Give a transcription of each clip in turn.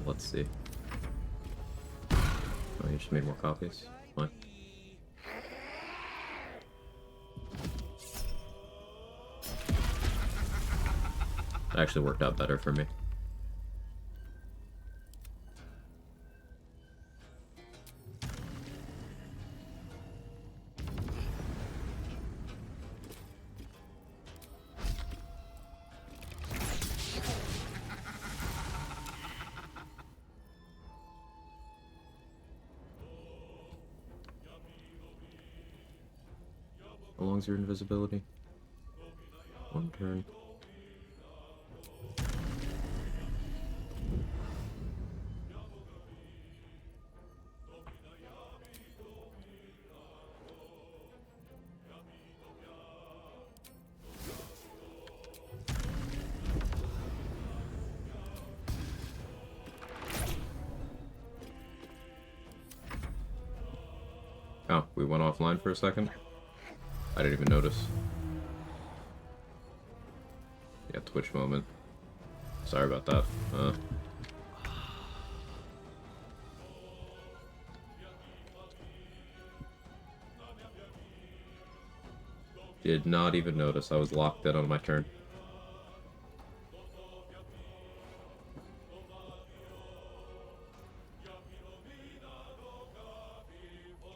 Let's see. Oh, you just made more copies? Fine. It actually worked out better for me. How long's your invisibility? 1 turn. Oh, we went offline for a second? I didn't even notice. Yeah, Twitch moment. Sorry about that. Did not even notice. I was locked in on my turn.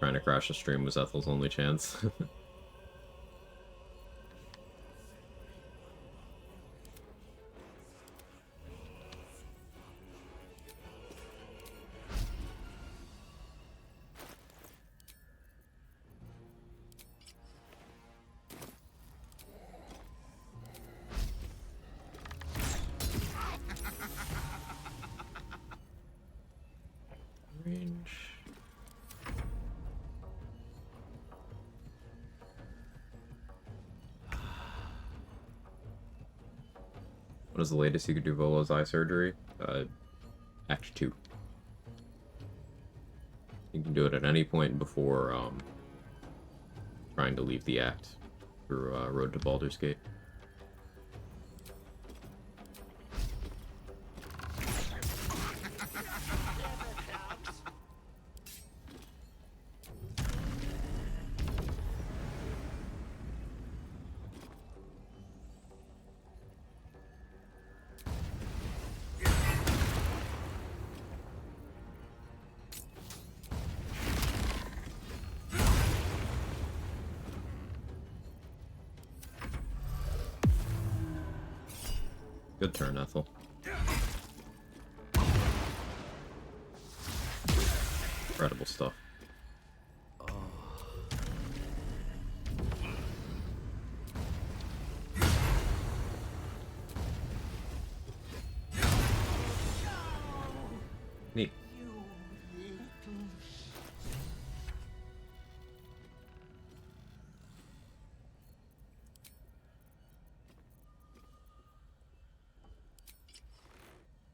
Trying to crash the stream was Ethel's only chance. Range. What is the latest you could do Volo's eye surgery? Act 2. You can do it at any point before trying to leave the act through Road to Baldur's Gate. Good turn, Ethel. Incredible stuff. Neat.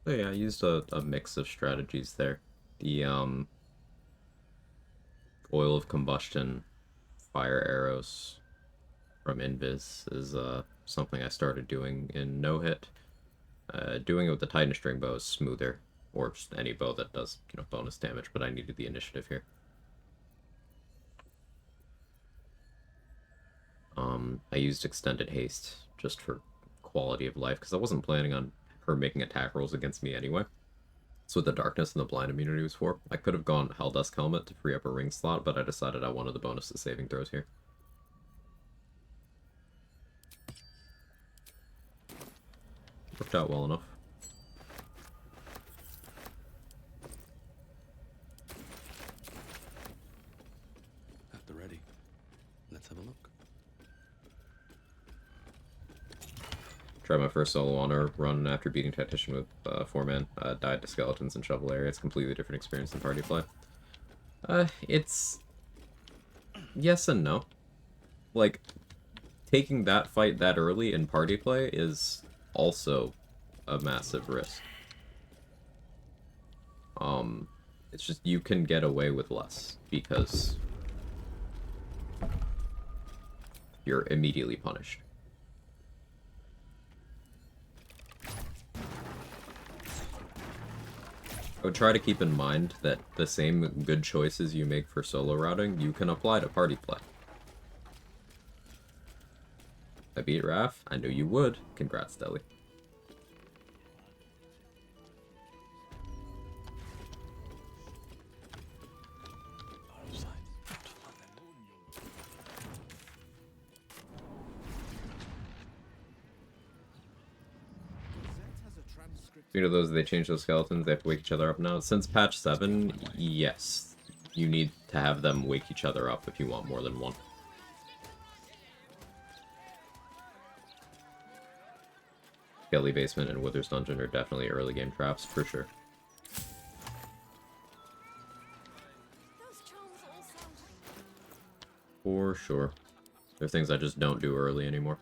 So yeah, I used a mix of strategies there. The oil of combustion, fire arrows from Invis is something I started doing in no hit. Doing it with the Titan string bow is smoother, or just any bow that does, bonus damage, but I needed the initiative here. I used extended haste just for quality of life, because I wasn't planning on her making attack rolls against me anyway. That's what the darkness and the blind immunity was for. I could have gone Helldusk Helmet to free up a ring slot, but I decided I wanted the bonus to saving throws here. Worked out well enough. At the ready. Let's have a look. Tried my first solo honor run after beating Tactician with 4-man. Died to skeletons in Shovel Area. It's a completely different experience than party play. It's... yes and no. Like, taking that fight that early in party play is also a massive risk. It's just you can get away with less because you're immediately punished. I would try to keep in mind that the same good choices you make for solo routing, you can apply to party play. I beat Raph. I knew you would. Congrats, Deli. You know those, they change those skeletons, they have to wake each other up now? Since patch 7, yes. You need to have them wake each other up if you want more than one. Skelly Basement and Wither's Dungeon are definitely early game traps, for sure. For sure. There are things I just don't do early anymore.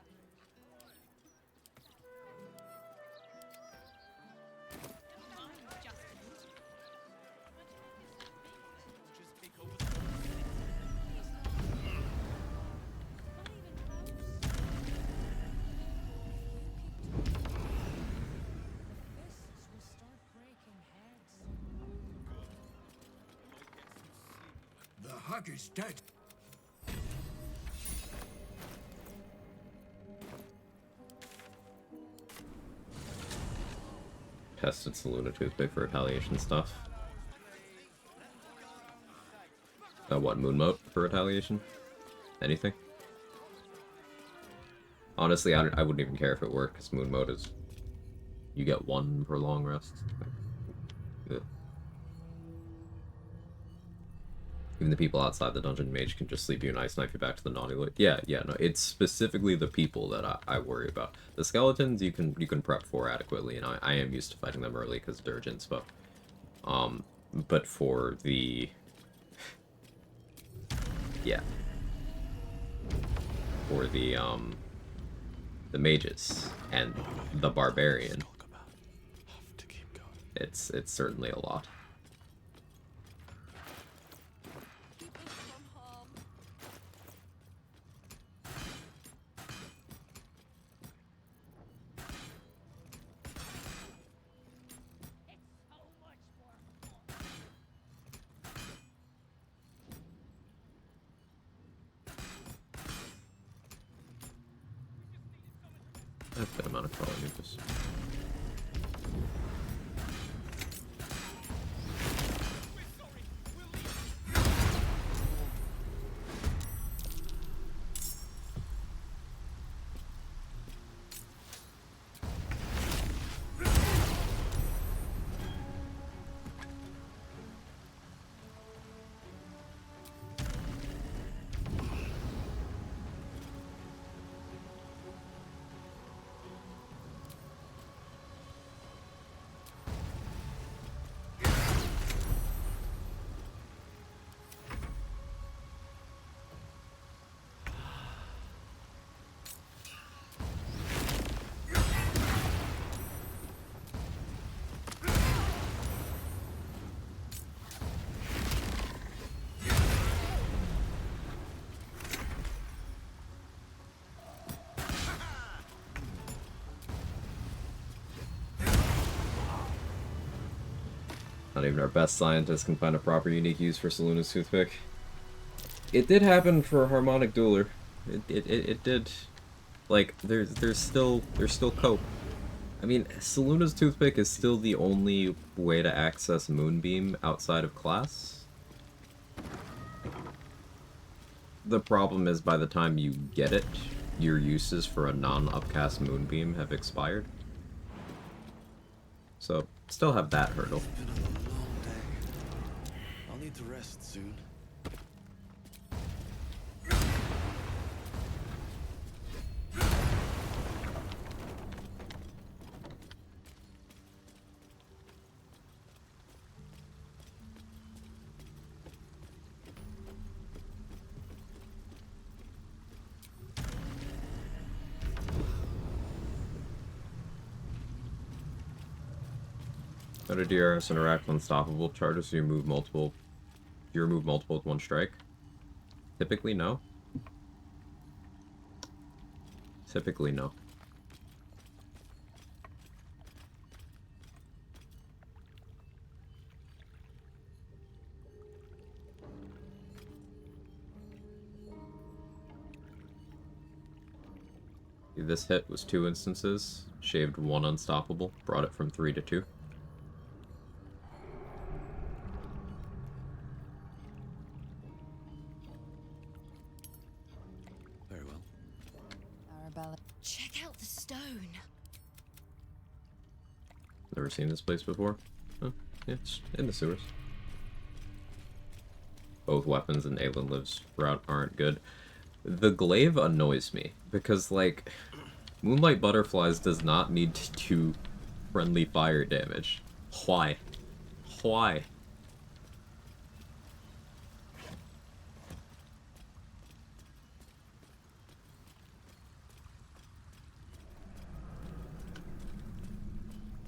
The hug is dead. Tested Saluna Toothpick for retaliation stuff. What, Moon Moat for retaliation? Anything? Honestly, I wouldn't even care if it worked, because Moon Mode is... You get one per long rest. Ugh. Even the people outside the dungeon mage can just sleep you and ice knife you back to the naughty loot. Yeah, no, it's specifically the people that I worry about. The skeletons you can prep for adequately, and I am used to fighting them early because they're urgent, but for the... Yeah. For the mages and the barbarian, it's certainly a lot. That's a good amount of color mucus. Not even our best scientists can find a proper unique use for Saluna's toothpick. It did happen for Harmonic Dueler. It did. Like, there's still cope. I mean, Saluna's toothpick is still the only way to access Moonbeam outside of class. The problem is by the time you get it, your uses for a non-upcast Moonbeam have expired. So, still have that hurdle. It's been a long day. I'll need to rest soon. Go to DRS interact with unstoppable charges so you remove multiple. You remove multiple with one strike. Typically, no. Typically, no. This hit was 2 instances, shaved 1 unstoppable, brought it from 3 to 2. Very well. Arabella. Check out the stone. Never seen this place before. Oh, yeah, it's in the sewers. Both weapons and Aelin Lives route aren't good. The glaive annoys me, because, like, Moonlight Butterflies does not need to do friendly fire damage. Why? Why?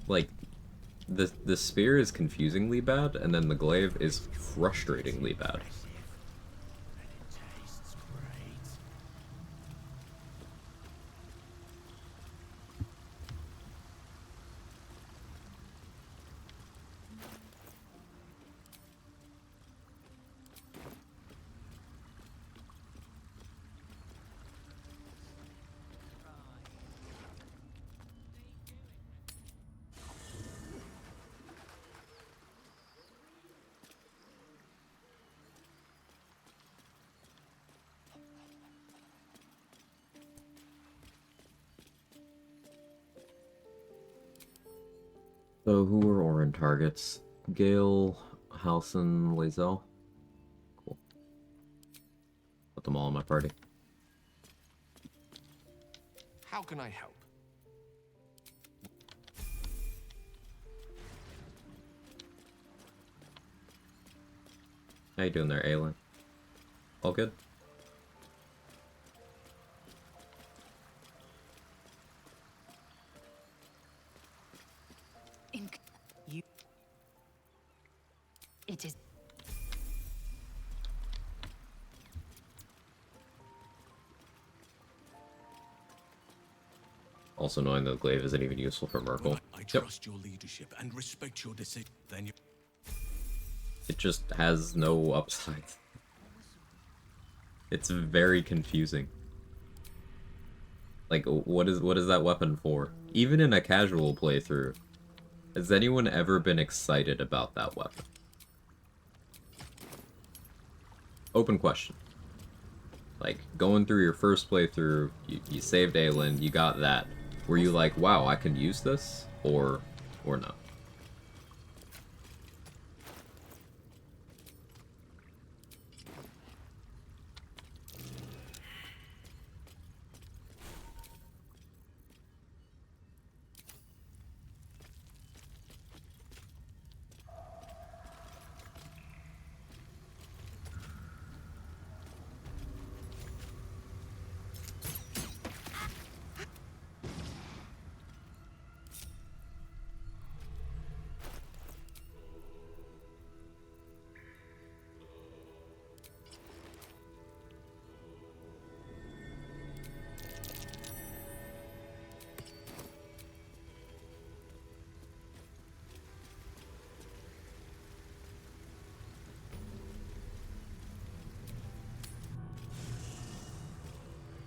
Like, the spear is confusingly bad, and then the glaive is frustratingly bad. So who were Orin targets? Gale, Halson, Lae'zel. Cool. Put them all in my party. How can I help? How you doing there, Aelin? All good? You. It is. Also knowing the glaive isn't even useful for Merkel. I trust your leadership and respect your decision. Then you. It just has no upsides. It's very confusing. Like, what is that weapon for? Even in a casual playthrough, has anyone ever been excited about that weapon? Open question. Like, going through your first playthrough, you saved Aelin, you got that. Were you like, wow, I can use this? Or no?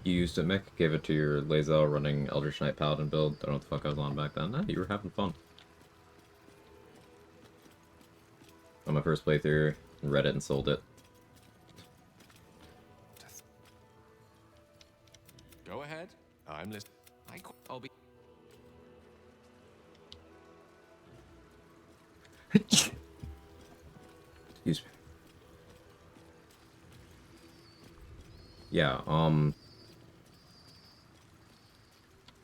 You used it, Mick? Gave it to your Lae'zel running Eldritch Knight Paladin build? I don't know what the fuck I was on back then. Nah, you were having fun. On my first playthrough, read it and sold it. Go ahead. I'm listening. I'll be. Excuse me. Yeah,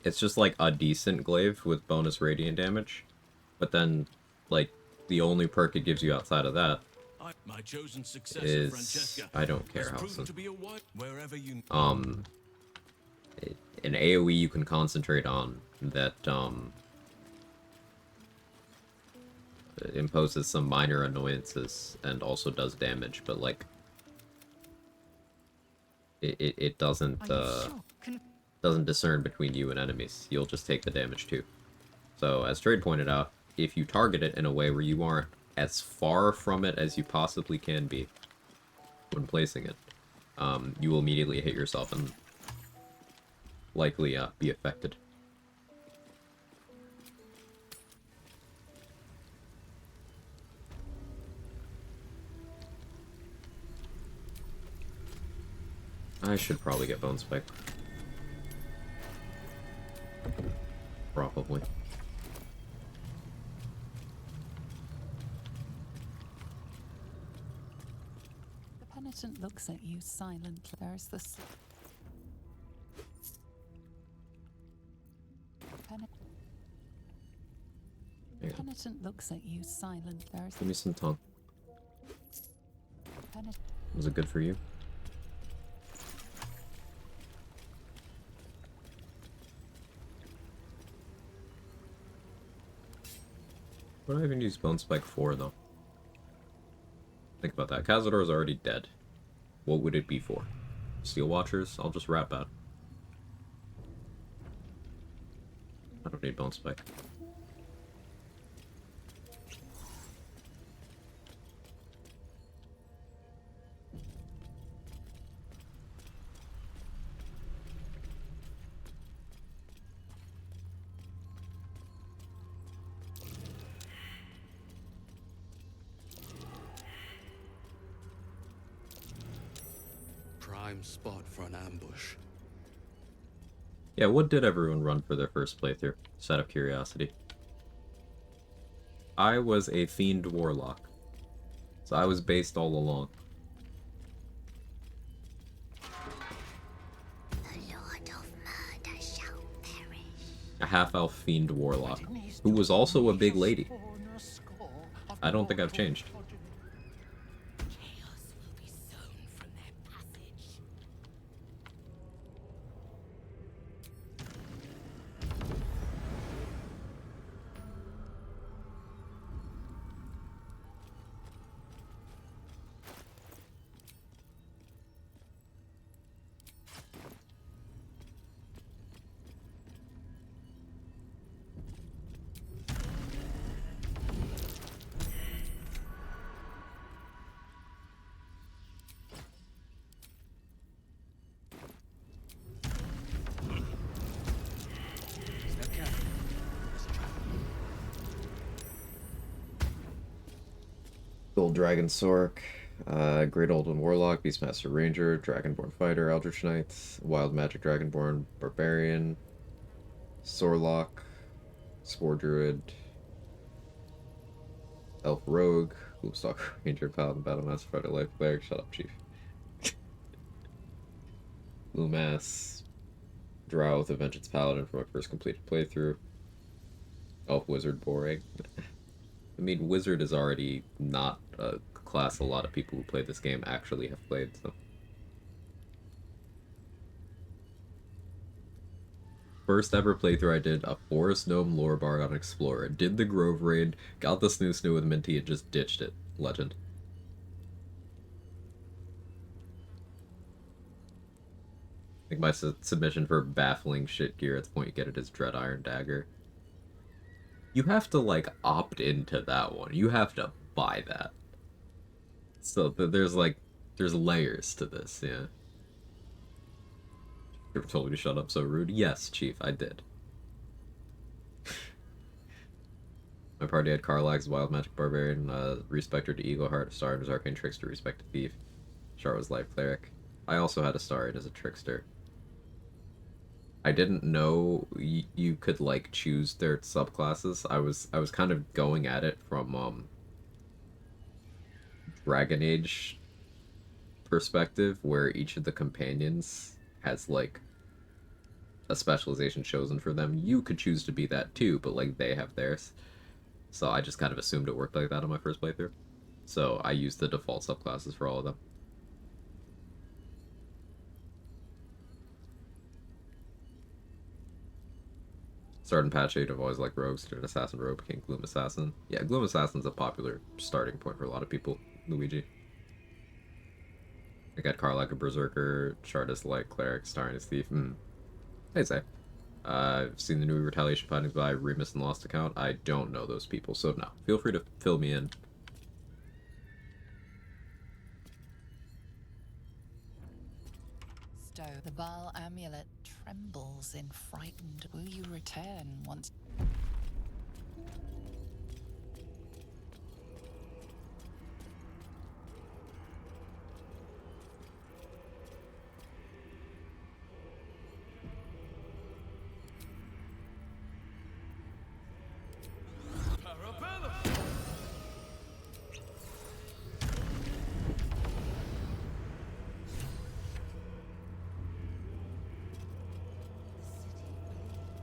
it's just like a decent glaive with bonus radiant damage, but then, like, the only perk it gives you outside of that My chosen successor, is Francesca, I don't care, has proven Halson. to be a wherever you. An AoE you can concentrate on that imposes some minor annoyances and also does damage, but like it doesn't doesn't discern between you and enemies. You'll just take the damage too. So as Trade pointed out, if you target it in a way where you aren't as far from it as you possibly can be when placing it, you will immediately hit yourself. And likely be affected. I should probably get Bone Spike. Probably. The penitent looks at you silently. There's the penitent looks at you silent. There's Give me some tongue. penitent. Was it good for you? What do I even use Bone Spike for, though? Think about that. Cazador is already dead. What would it be for? Steel Watchers? I'll just wrap out. I don't need Bone Spike. Prime spot for an ambush. Yeah, what did everyone run for their first playthrough? Just out of curiosity. I was a Fiend Warlock. So I was based all along. The Lord of Murder shall perish. A half-elf Fiend Warlock. Who was also a big lady. I don't think I've changed. Chaos will be sown from their passage. Step careful. There's a trap. Gold Dragon Sork, Great Olden Warlock, Beastmaster Ranger, Dragonborn Fighter, Eldritch Knight, Wild Magic Dragonborn Barbarian, Sorlock, Spore Druid, Elf Rogue, Gloomstalker Ranger, Paladin, Battlemaster Fighter, Life Cleric, shut up, Chief. Loomass, Drow with a Vengeance Paladin for my first completed playthrough, Elf Wizard Boreg. I mean, Wizard is already not a class a lot of people who play this game actually have played, so. First ever playthrough I did, a Forest Gnome Lore Bard on Explorer. Did the Grove Raid, got the Snoo Snoo with Minty, and just ditched it. Legend. I think my submission for baffling shit gear at the point you get it is Dread Iron Dagger. You have to, like, opt into that one. You have to buy that. So, there's layers to this, yeah. You ever told me to shut up so rude? Yes, Chief, I did. My party had Karlax, Wild Magic Barbarian, Respecter to Eagleheart, Star as Arcane Trickster, Respect to Thief. Char was Life Cleric. I also had a Star as a Trickster. I didn't know you could, like, choose their subclasses. I was kind of going at it from Dragon Age perspective, where each of the companions has, like, a specialization chosen for them. You could choose to be that too, but, like, they have theirs. So I just kind of assumed it worked like that on my first playthrough. So I used the default subclasses for all of them. Starting patch 8, I've always liked rogues. Started Assassin Rogue, became Gloom Assassin. Yeah, Gloom Assassin's a popular starting point for a lot of people. Luigi. I got Karlak a Berserker, Shardus Light Cleric, Starring as Thief. I'd say. I've seen the new Retaliation findings by Remus and Lost Account. I don't know those people, so no. Feel free to fill me in. stone. The Baal amulet trembles in frightened. Will you return once?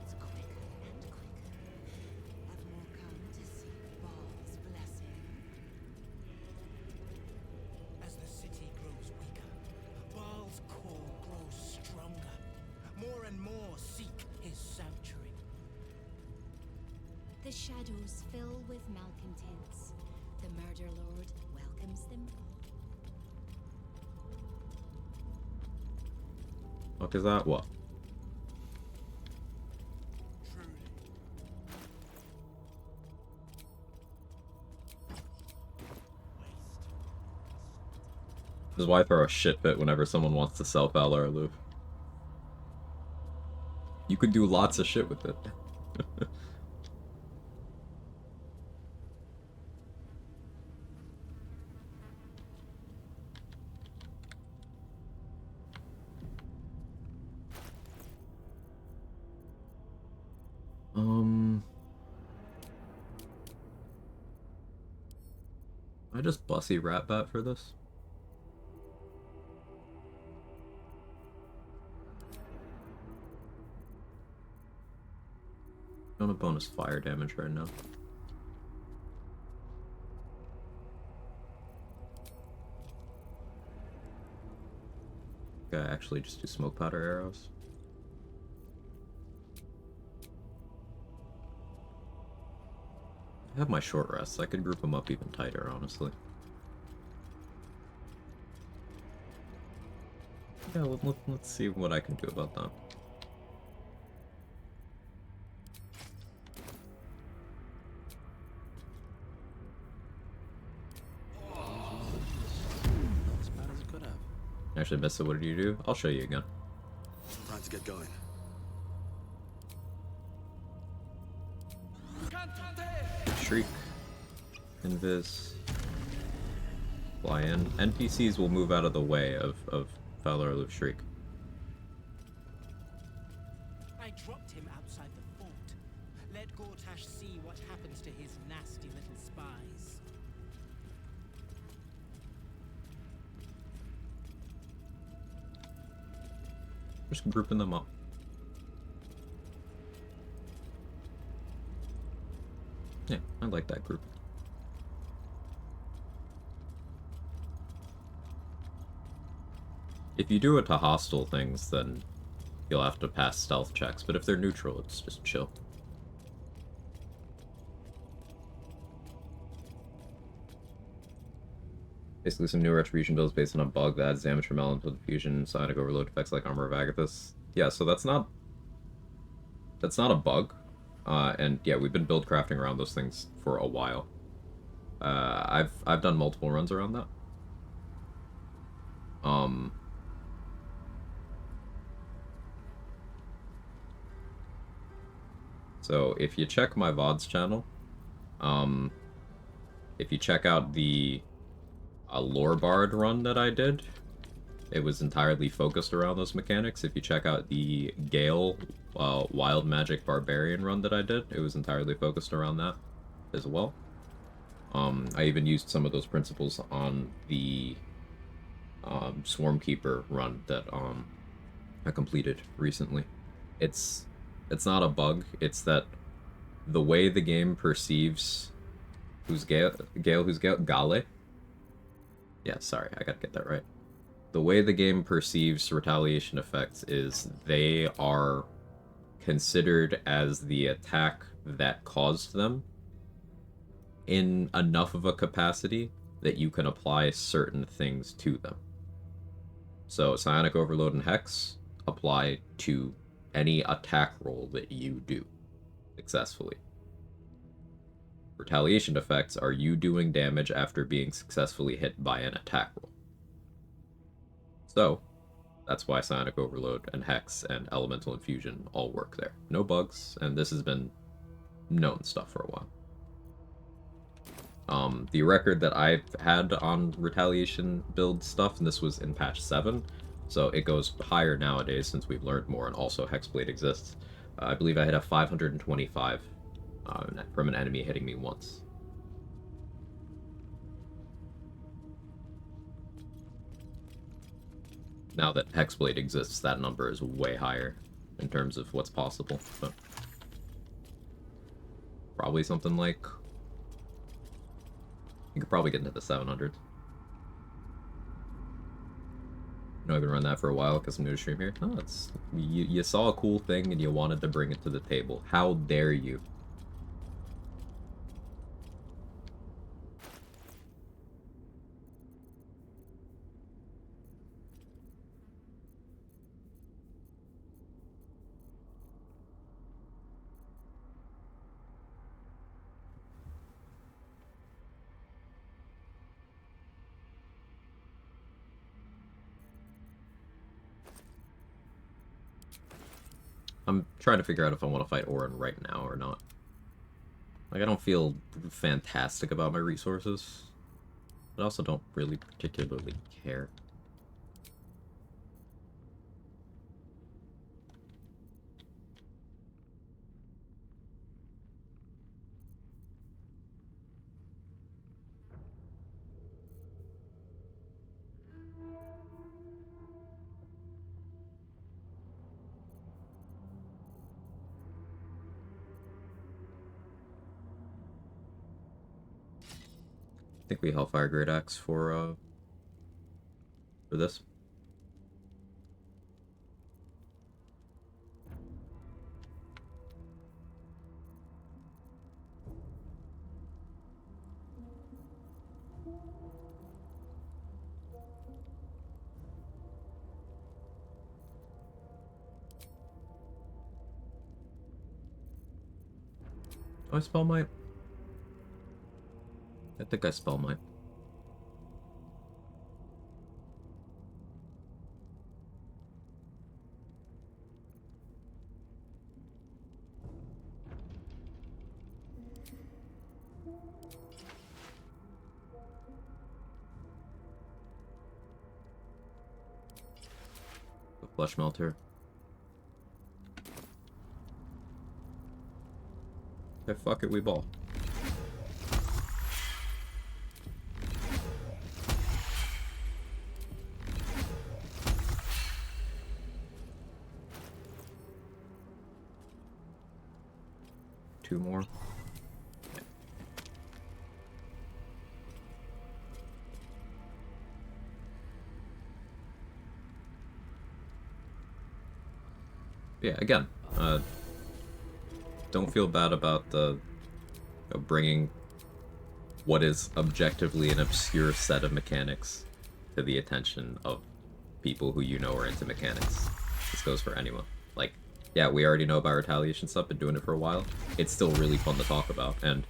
It's quicker and quicker. Have more come to seek Baal's blessing. As the city grows weaker, Baal's call grows stronger. More and more seek his sanctuary. The shadows fill with malcontents. The Murder Lord welcomes them all. Fuck is that? What? Truly. This is why I throw a shit fit whenever someone wants to sell Valor Aloof. You could do lots of shit with it. I just bussy rat bat for this. Don't have bonus fire damage right now. Okay, actually just do smoke powder arrows. I have my short rests. I could group them up even tighter, honestly. Yeah, let's see what I can do about that. Not as bad as it could have. Actually, Missa, what did you do? I'll show you again. Time to get going. Shriek. Invis. Fly in. NPCs will move out of the way of Valor Aloof Shriek. I dropped him outside the fort. Let Gortash see what happens to his nasty little spies. Just grouping them up. Yeah, I like that group. If you do it to hostile things, then you'll have to pass stealth checks, but if they're neutral, it's just chill. Basically some new retribution builds based on a bug that adds damage from elemental diffusion, psionic overload effects like Armor of Agathis. Yeah, so that's not a bug. And yeah, we've been build crafting around those things for a while. I've done multiple runs around that. So if you check my VOD's channel, if you check out the Lore Bard run that I did, it was entirely focused around those mechanics. If you check out the Gale Wild Magic Barbarian run that I did, it was entirely focused around that as well. I even used some of those principles on the Swarmkeeper run that I completed recently. It's not a bug, it's that the way the game perceives Gale? Yeah, sorry, I gotta get that right. The way the game perceives retaliation effects is they are considered as the attack that caused them in enough of a capacity that you can apply certain things to them. So Psionic Overload and Hex apply to any attack roll that you do successfully. Retaliation effects are you doing damage after being successfully hit by an attack roll. So, That's why Psionic Overload and Hex and Elemental Infusion all work there. No bugs, and this has been known stuff for a while. The record that I've had on Retaliation build stuff, and this was in patch 7, so it goes higher nowadays since we've learned more, and also Hexblade exists. I believe I hit a 525 from an enemy hitting me once. Now that Hexblade exists, that number is way higher in terms of what's possible, but probably something like... You could probably get into the 700s. You know, I've been running that for a while because I'm new to stream here. No, it's... You saw a cool thing and you wanted to bring it to the table. How dare you? I'm trying to figure out if I want to fight Orin right now or not. Like, I don't feel fantastic about my resources. But I also don't really particularly care. I think we Hellfire Great Axe for this. Do I spell might? I think I spell might. The Flesh Melter. Okay, fuck it, we ball. Two more. Yeah, again, don't feel bad about the bringing what is objectively an obscure set of mechanics to the attention of people who you know are into mechanics. This goes for anyone. Like, yeah, we already know about Retaliation stuff, been doing it for a while. It's still really fun to talk about, and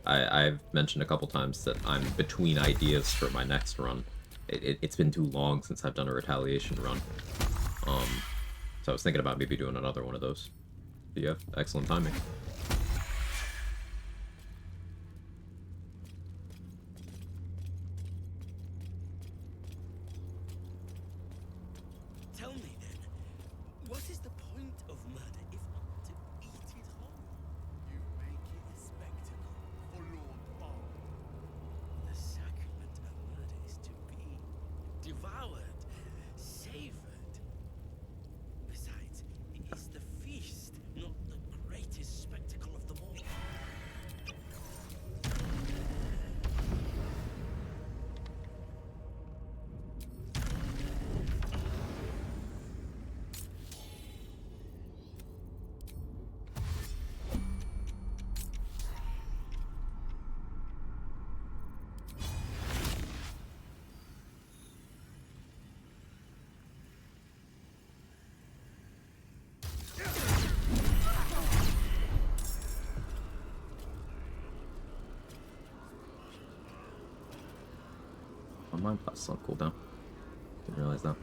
I've mentioned a couple times that I'm between ideas for my next run. It's been too long since I've done a Retaliation run. So I was thinking about maybe doing another one of those. But yeah, excellent timing. Tell me then, what is the point of murder if not to eat it whole? You make it a spectacle for Lord Baal. The sacrament of murder is to be devoured, savored. Besides, it is the feast, not the greatest spectacle of them all. Oh, Mind Blast's on cooldown. Didn't realize that.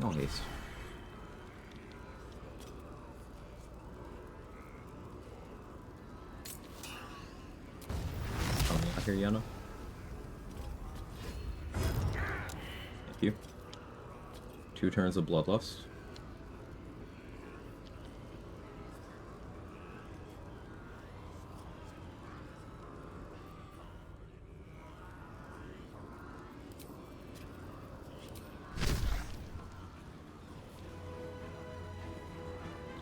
Nice. Help me out here, Yana. Thank you. 2 turns of Bloodlust.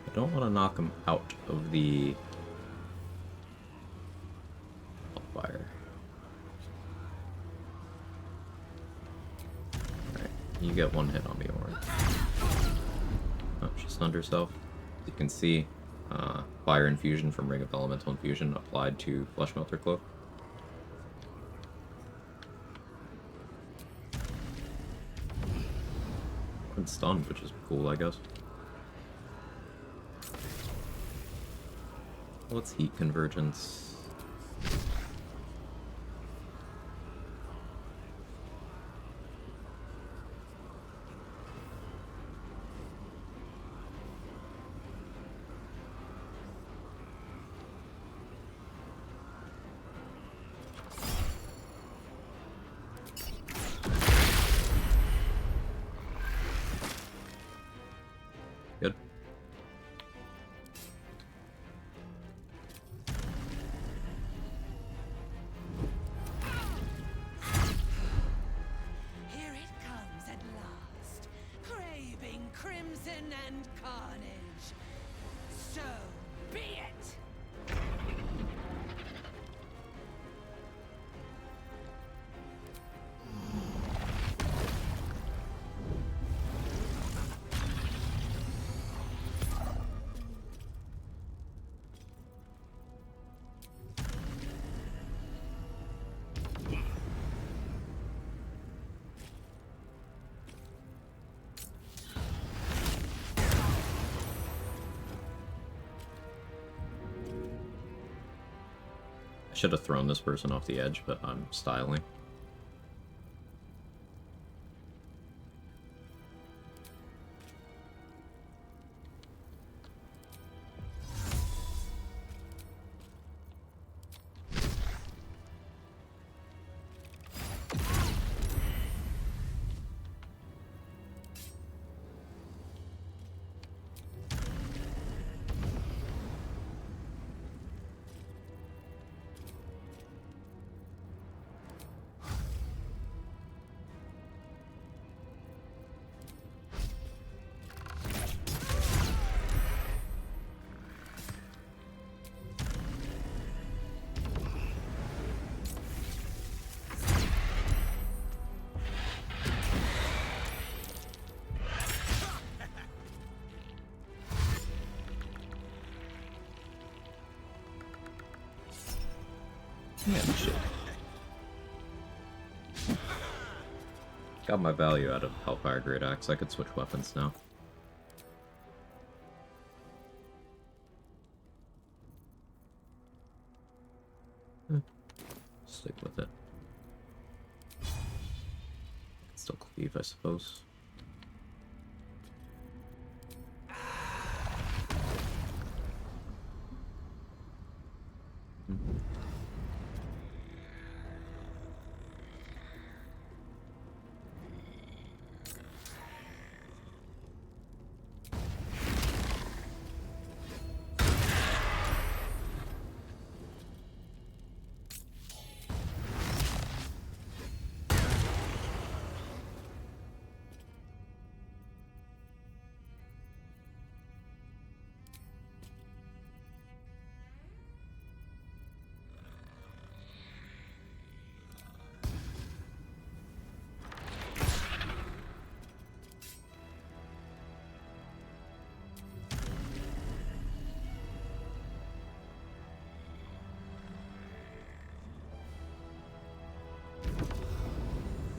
I don't want to knock him out of the fire. Alright, you get 1 hit on the orange. Oh, she stunned herself. As you can see, Fire Infusion from Ring of Elemental Infusion applied to Flesh Melter Cloak. And stunned, which is cool, I guess. What's Heat Convergence? Good. Here it comes at last, craving crimson and carnage. So be it! I should have thrown this person off the edge, but I'm styling. Yeah, shit. Got my value out of Hellfire Great Axe. I could switch weapons now. Stick with it. Still cleave, I suppose.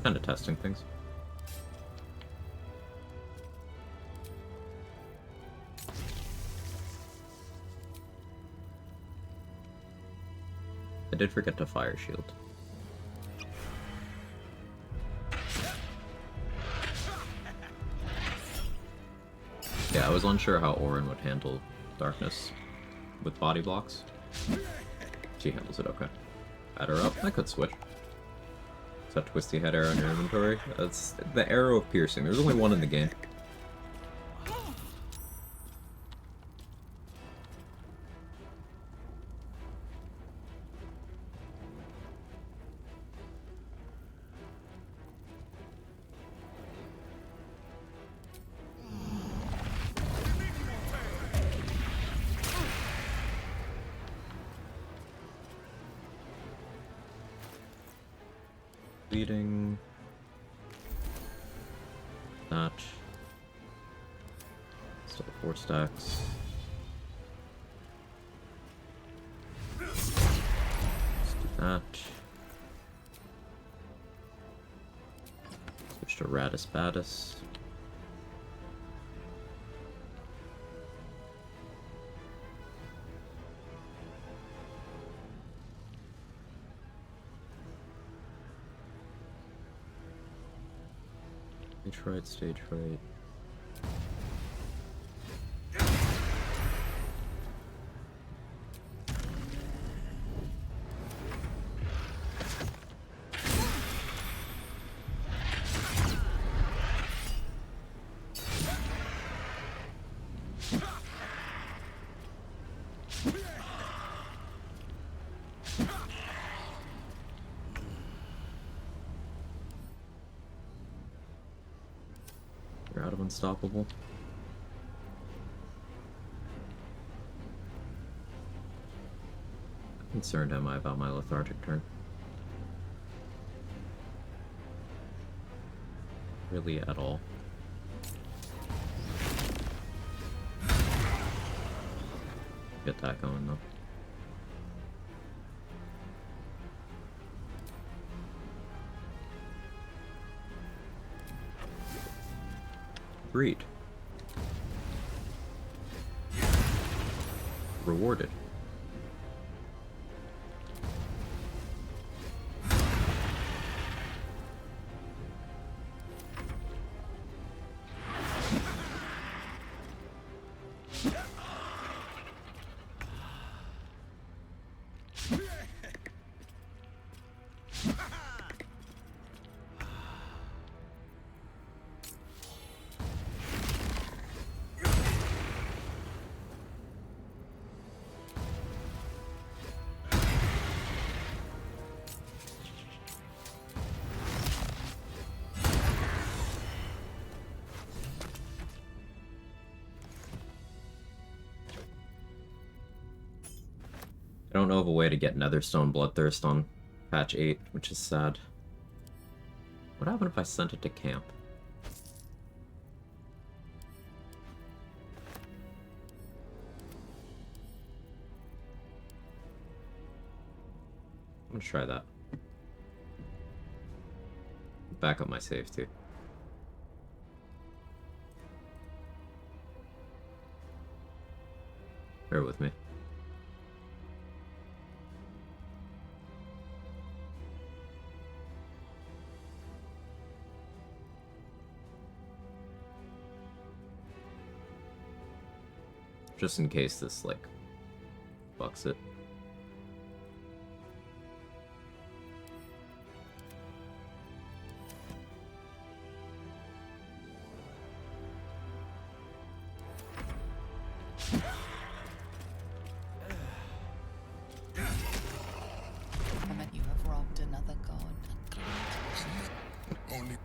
Kind of testing things. I did forget to fire shield. was unsure how Orin would handle darkness with body blocks. She handles it okay. Add her up. I could switch. Is that twisty head arrow in your inventory? That's the arrow of piercing. There's only one in the game. Bleeding. That. Still 4 stacks. Let's do that. Switch to Radis Badis. Stage right. You're out of unstoppable. How concerned am I about my lethargic turn? Really at all. Get that going though. Agreed. Rewarded. I don't know of a way to get Netherstone Bloodthirst on patch 8, which is sad. What happened if I sent it to camp? I'm gonna try that. Back up my save too. Bear with me. Just in case this, like, fucks it. Moment you have robbed another god. Only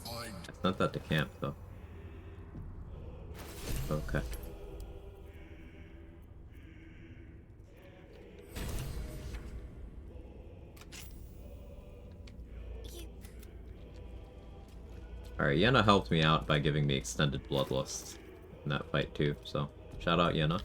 find. I sent that to camp, though. Okay. Alright, Yenna helped me out by giving me extended bloodlust in that fight too, so shout out Yenna.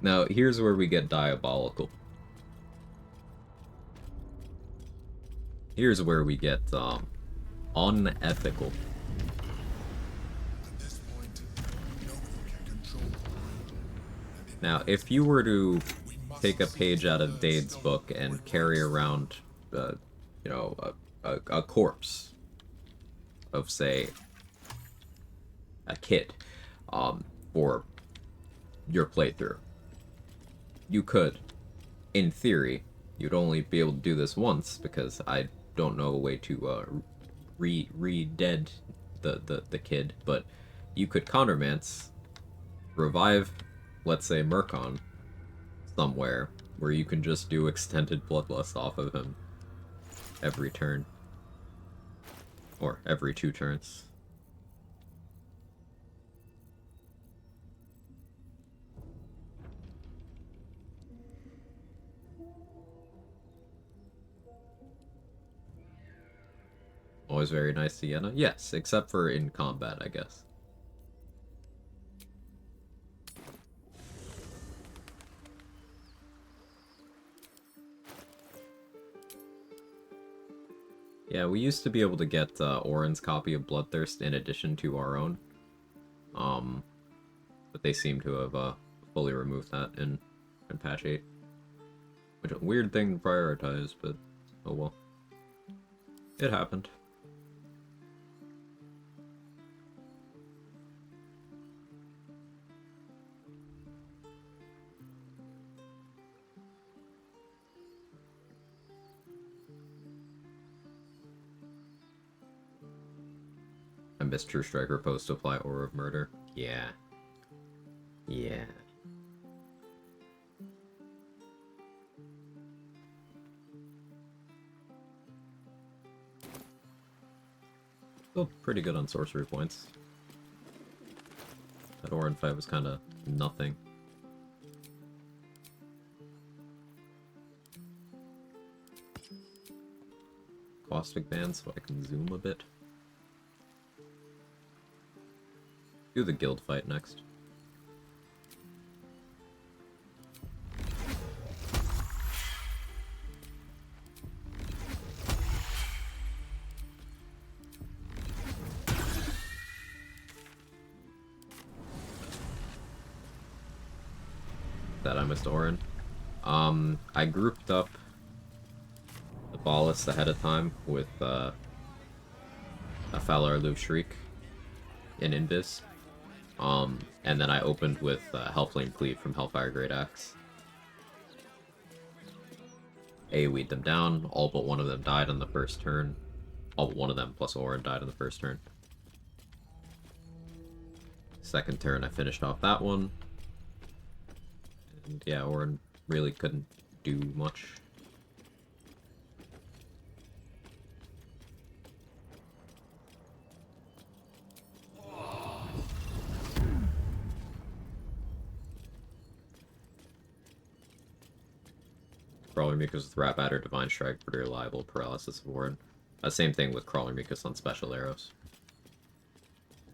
Now, here's where we get diabolical. Here's where we get, unethical. At this point, nobody can Now, if you were to take a page out of Dade's book and carry around, you know, a corpse of, say, a kid, for your playthrough, you could, in theory, you'd only be able to do this once, because I don't know a way to, re-dead the kid, but you could countermance, revive, let's say, Murkon, somewhere, where you can just do extended bloodlust off of him every turn. Or every 2 turns. Always very nice to Yenna? Yes, except for in combat, I guess. Yeah, we used to be able to get Orin's copy of Bloodthirst in addition to our own. But they seem to have fully removed that in patch 8. Which is a weird thing to prioritize, but oh well. It happened. I missed True Striker post to apply Aura of Murder. Yeah. Yeah. Still pretty good on sorcery points. That Orin fight was kind of nothing. Caustic Band so I can zoom a bit. Do the guild fight next. That I missed Orin. I grouped up the Ballast ahead of time with a Falar Loop Shriek in Invis. And then I opened with Hellflame Cleave from Hellfire Great Axe. AoE'd them down, all but one of them died on the first turn. All but one of them plus Orin died on the first turn. Second turn I finished off that one. And yeah, Orin really couldn't do much. Crawler Mucus with Rat Batter, Divine Strike, pretty reliable paralysis of Orin. Same thing with Crawler Mucus on special arrows.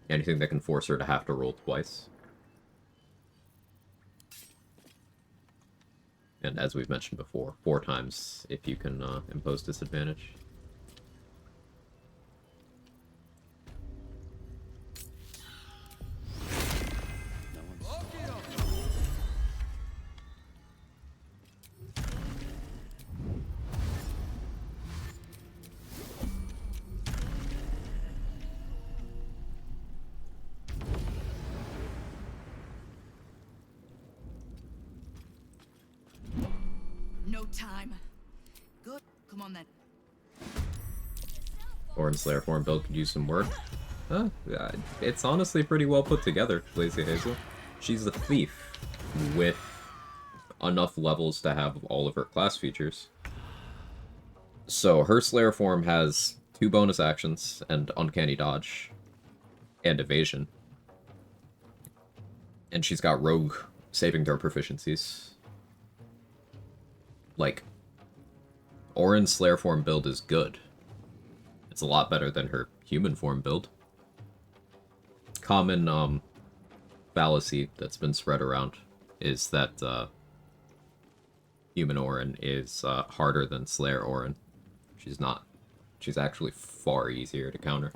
Anything that can force her to have to roll twice. And as we've mentioned before, 4 times if you can impose disadvantage. No time. Good. Come on then. Orin Slayer form build could use some work. It's honestly pretty well put together, Lazy Hazel. She's a thief with enough levels to have all of her class features. So her Slayer form has 2 bonus actions and Uncanny Dodge and Evasion. And she's got Rogue saving throw proficiencies. Like, Orin's Slayer form build is good. It's a lot better than her human form build. Common fallacy that's been spread around is that human Orin is harder than Slayer Orin. She's not. She's actually far easier to counter.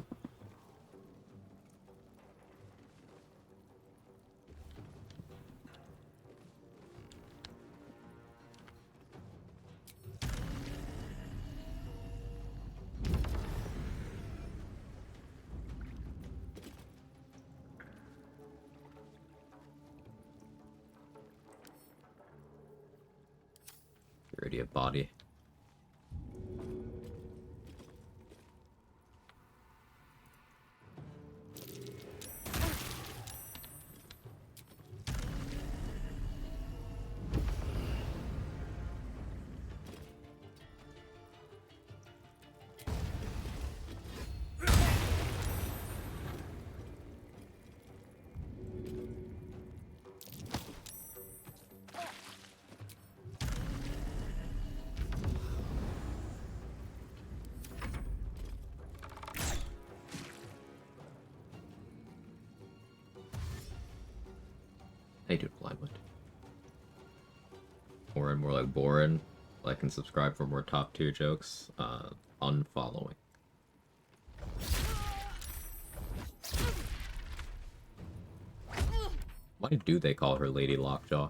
Radiant body. Hey dude, Blindwood. More and more like Boren. Like and subscribe for more top tier jokes. Unfollowing. Why do they call her Lady Lockjaw?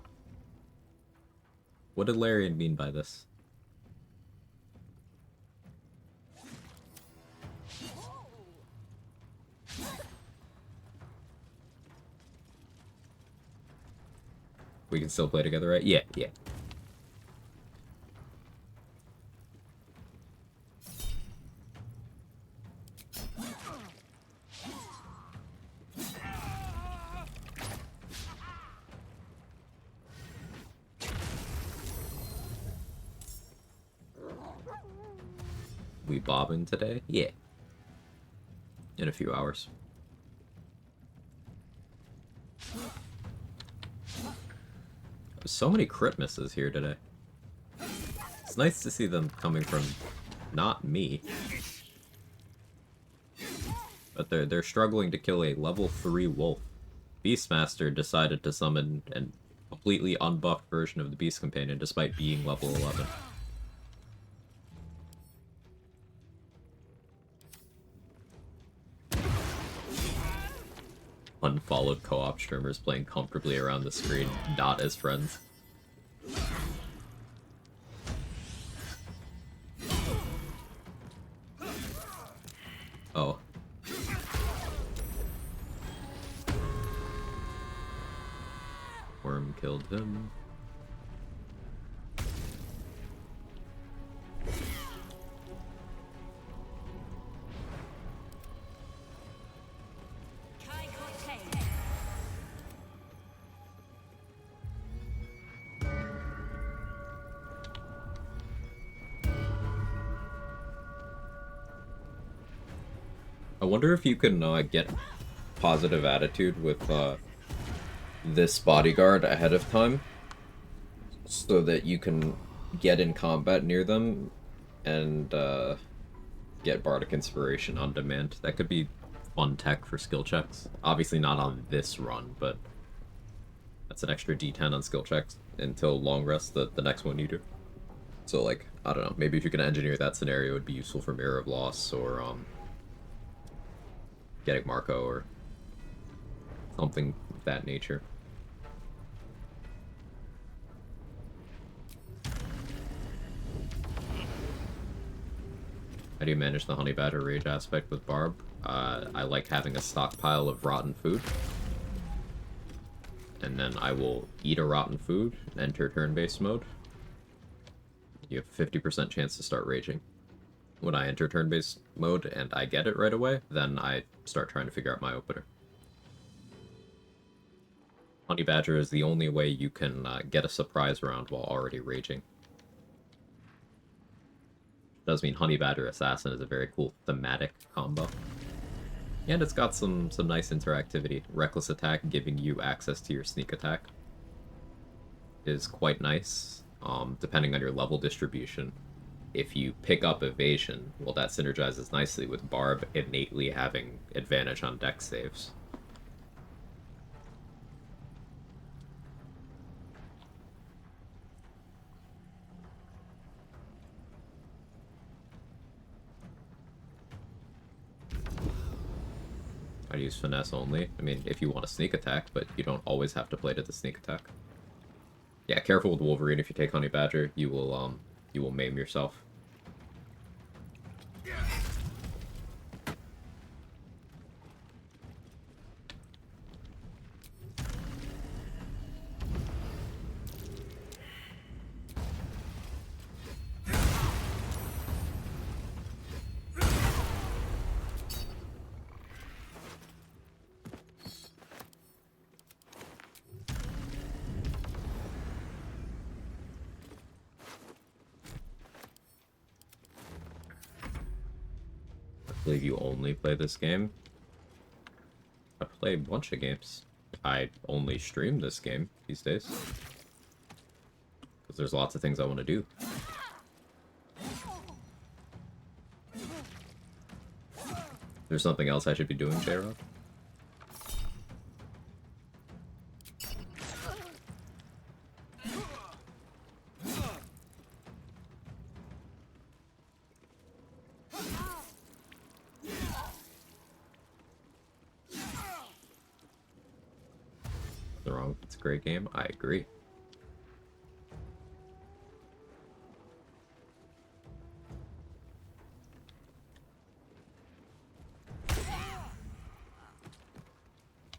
What did Larian mean by this? We can still play together, right? Yeah, yeah. We bobbing today? Yeah. In a few hours. So many crit misses here today. It's nice to see them coming from not me. But they're struggling to kill a level 3 wolf. Beastmaster decided to summon an completely unbuffed version of the Beast Companion despite being level 11. Unfollowed co-op streamers playing comfortably around the screen, not as friends. Oh. Worm killed him. I wonder if you can get positive attitude with this bodyguard ahead of time, so that you can get in combat near them and get Bardic Inspiration on demand. That could be fun tech for skill checks. Obviously not on this run, but that's an extra D10 on skill checks until long rest, the next one you do. So like, I don't know, maybe if you can engineer that scenario, it would be useful for Mirror of Loss or getting Marco or something of that nature. How do you manage the Honey Badger rage aspect with Barb? I like having a stockpile of rotten food. And then I will eat a rotten food, enter turn-based mode. You have a 50% chance to start raging. When I enter turn-based mode and I get it right away, then I start trying to figure out my opener. Honey Badger is the only way you can get a surprise round while already raging. Does mean Honey Badger Assassin is a very cool thematic combo. And it's got some nice interactivity. Reckless Attack giving you access to your sneak attack is quite nice, depending on your level distribution. If you pick up Evasion, well, that synergizes nicely with Barb innately having advantage on dex saves. I use Finesse only. I mean, if you want a sneak attack, but you don't always have to play to the sneak attack. Yeah, careful with Wolverine. If you take Honey Badger, you will maim yourself. believe you only play this game. I play a bunch of games. I only stream this game these days. Because there's lots of things I want to do. There's something else I should be doing, J-Rob? Nothing wrong. It's a great game. I agree.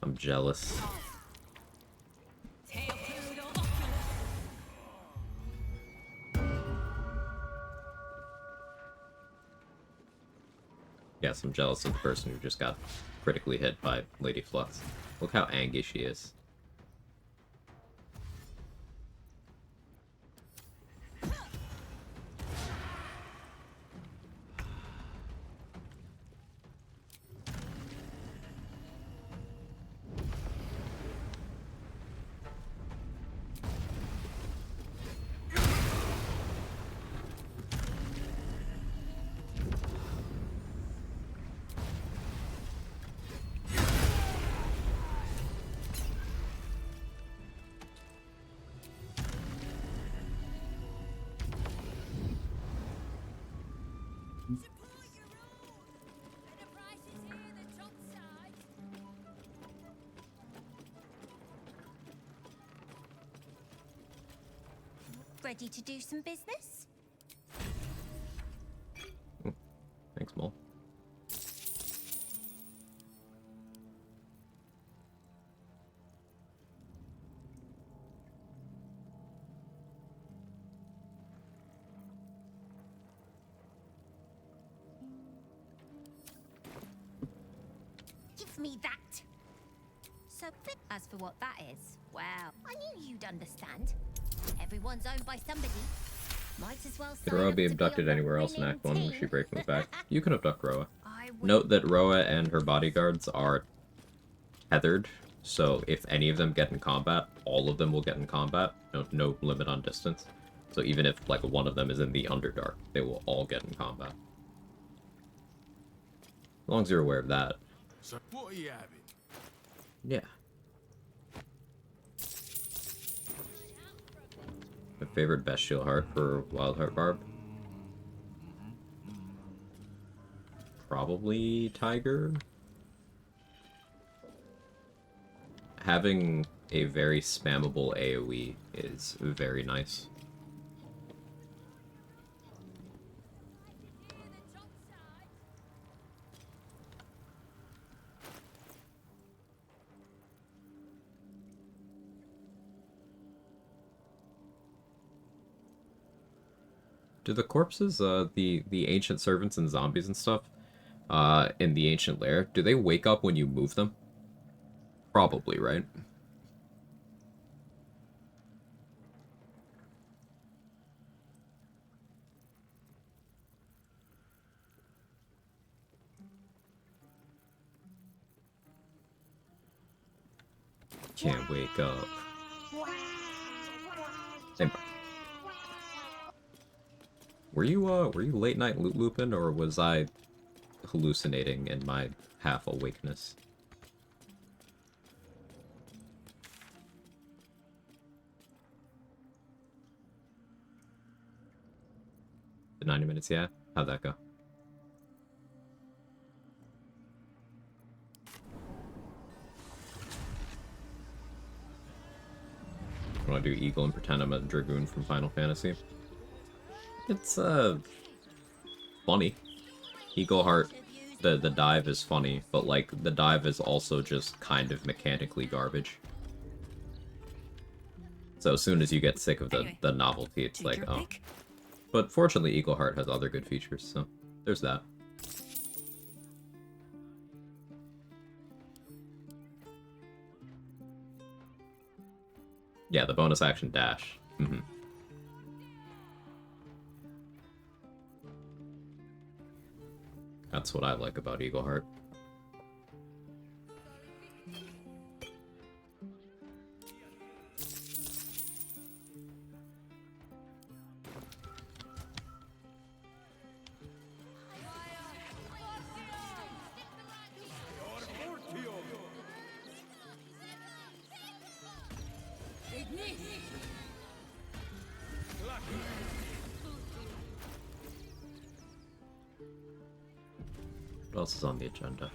I'm jealous. Yes, I'm jealous of the person who just got critically hit by Lady Flux. Look how angry she is. Ready to do some business? Thanks, Mole. Give me that. So, as for what that is, well, I knew you'd understand. Everyone's owned by somebody. Might as well Could sign Roa up be to abducted on the anywhere else in winning Act 1 when team. she breaks moves back? You can abduct Roa. I would- Note that Roa and her bodyguards are tethered, so if any of them get in combat, all of them will get in combat. No limit on distance. So even if, like, one of them is in the Underdark, they will all get in combat. As long as you're aware of that. So, what are you having? Yeah. My favorite bestial heart for Wildheart Barb? Probably Tiger? Having a very spammable AoE is very nice. Do the corpses, the ancient servants and zombies and stuff, in the ancient lair, do they wake up when you move them? Probably, right? Can't wake up. Same. Were you late night looping, or was I hallucinating in my half awakeness? The 90 minutes, yeah? How'd that go? I want to do Eagle and pretend I'm a Dragoon from Final Fantasy. It's, funny. Eagle Heart, the dive is funny, but, like, the dive is also just kind of mechanically garbage. So as soon as you get sick of the novelty, it's like, oh. But fortunately, Eagle Heart has other good features, so there's that. Yeah, the bonus action dash. Mm-hmm. That's what I like about Eagleheart. What else is on the agenda?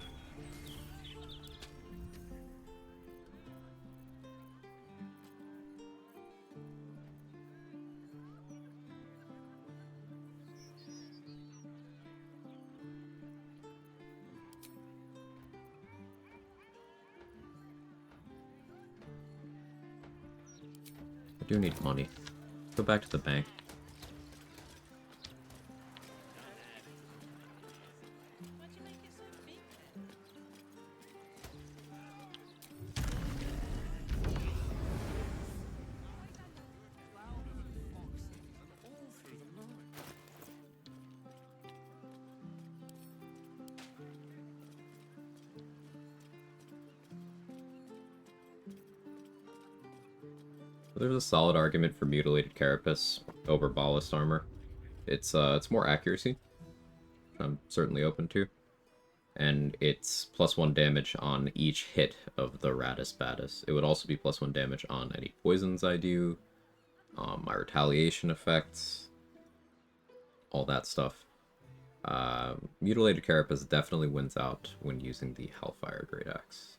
I do need money. Go back to the bank. There's a solid argument for mutilated carapace over ballast armor. It's more accuracy, which I'm certainly open to, and it's +1 damage on each hit of the Ratus Batus. It would also be +1 damage on any poisons I do, my retaliation effects, all that stuff. Mutilated carapace definitely wins out when using the Hellfire Great Axe.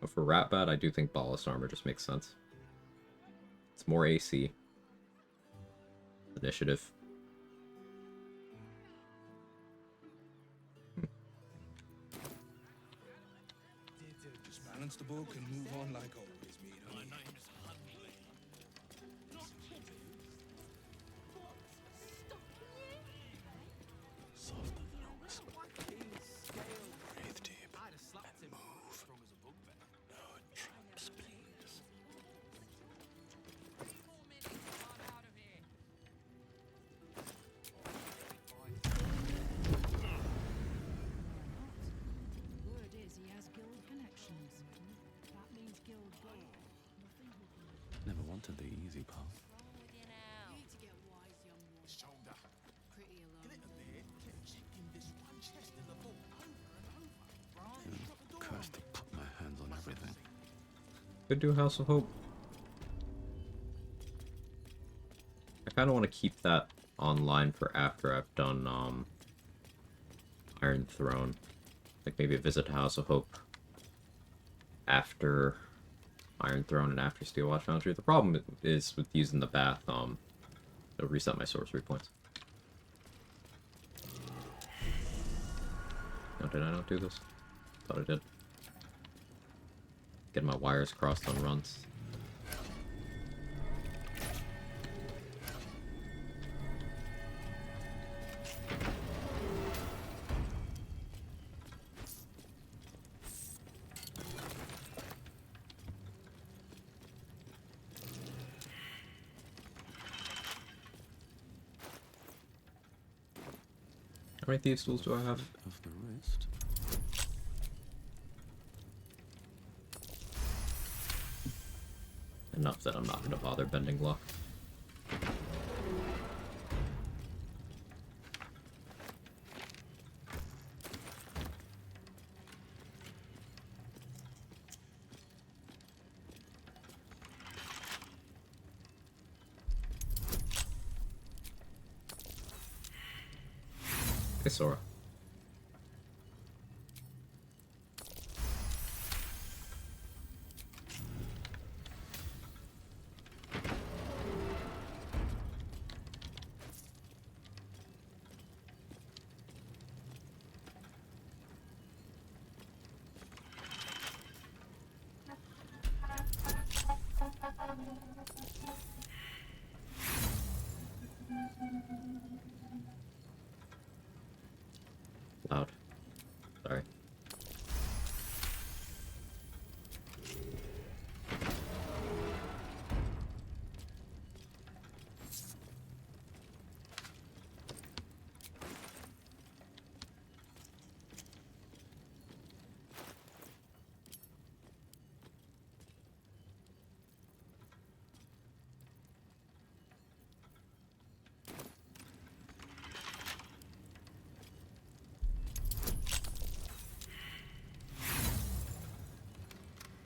But for Ratbat, I do think ballast armor just makes sense. It's more AC. Initiative. Just balance the book and move on like always, Mira. My name's Huntley. Not kidding. Softer than a whisper. Breathe deep. I'd have slapped him. Move. Strong as a bugbear. No traps, please. Word is he has guild connections. That means guild gold. Never wanted the easy path. You need to get wise, young one. Shoulder. Pretty alone. Get it a bit. Kept checking this one chest in the vault over and over. Right? Shut the door. Cursed to put my hands on everything. Could do House of Hope. I kind of want to keep that online for after I've done Iron Throne. Like maybe a visit to House of Hope after Iron Throne and after Steel Watch Foundry. The problem is with using the bath, it'll reset my sorcery points. No, did I not do this? Thought I did. Getting my wires crossed on runs. How many thieves tools do I have? Of the wrist. Enough that I'm not going to bother bending luck. Hey, Sora.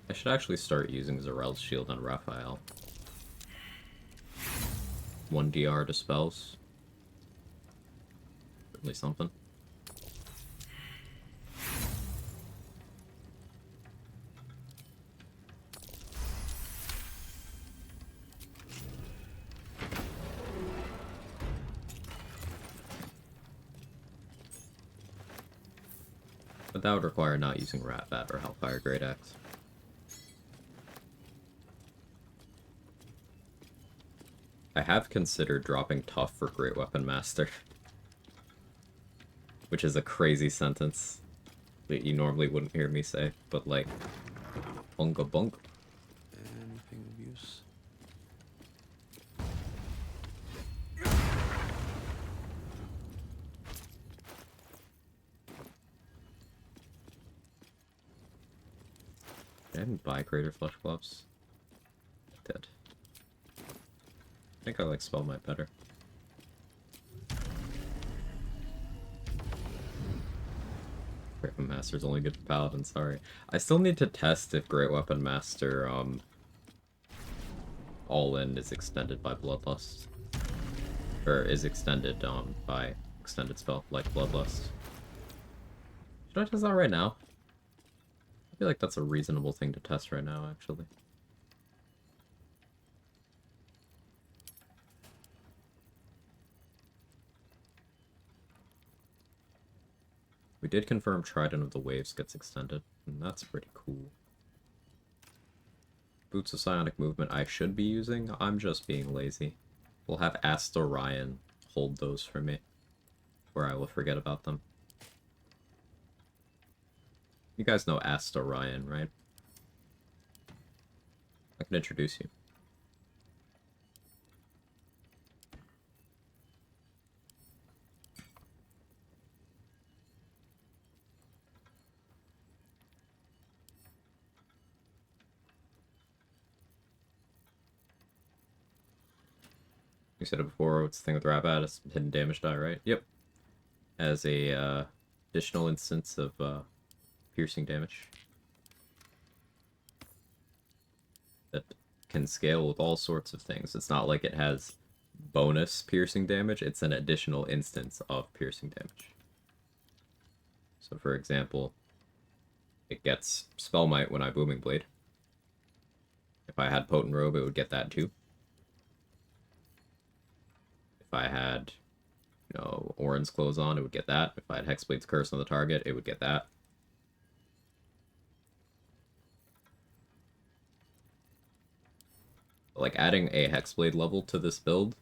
I should actually start using Zarel's shield on Raphael. 1 DR dispels. Certainly something. But that would require not using Rat Bat or Hellfire Great Axe. I have considered dropping Tough for Great Weapon Master. Which is a crazy sentence that you normally wouldn't hear me say, but like, bunga bunk. And ping abuse. I didn't buy Crater Flush Gloves. Did. I think I like Spell Might better. Great Weapon Master's only good for Paladin, sorry. I still need to test if Great Weapon Master, All-In is extended by Bloodlust. Or is extended, by extended spell, like Bloodlust. Should I test that right now? I feel like that's a reasonable thing to test right now, actually. We did confirm Trident of the Waves gets extended, and that's pretty cool. Boots of Psionic Movement I should be using, I'm just being lazy. We'll have Astorion hold those for me, where I will forget about them. You guys know Astorion, right? I can introduce you. You said it before, what's the thing with Rabat? It's hidden damage die, right? Yep. As a additional instance of piercing damage. That can scale with all sorts of things. It's not like it has bonus piercing damage, it's an additional instance of piercing damage. So for example, it gets Spell Might when I Booming Blade. If I had Potent Robe, it would get that too. If I had, you know, Orin's Clothes on, it would get that. If I had Hexblade's Curse on the target, it would get that. Like, adding a Hexblade level to this build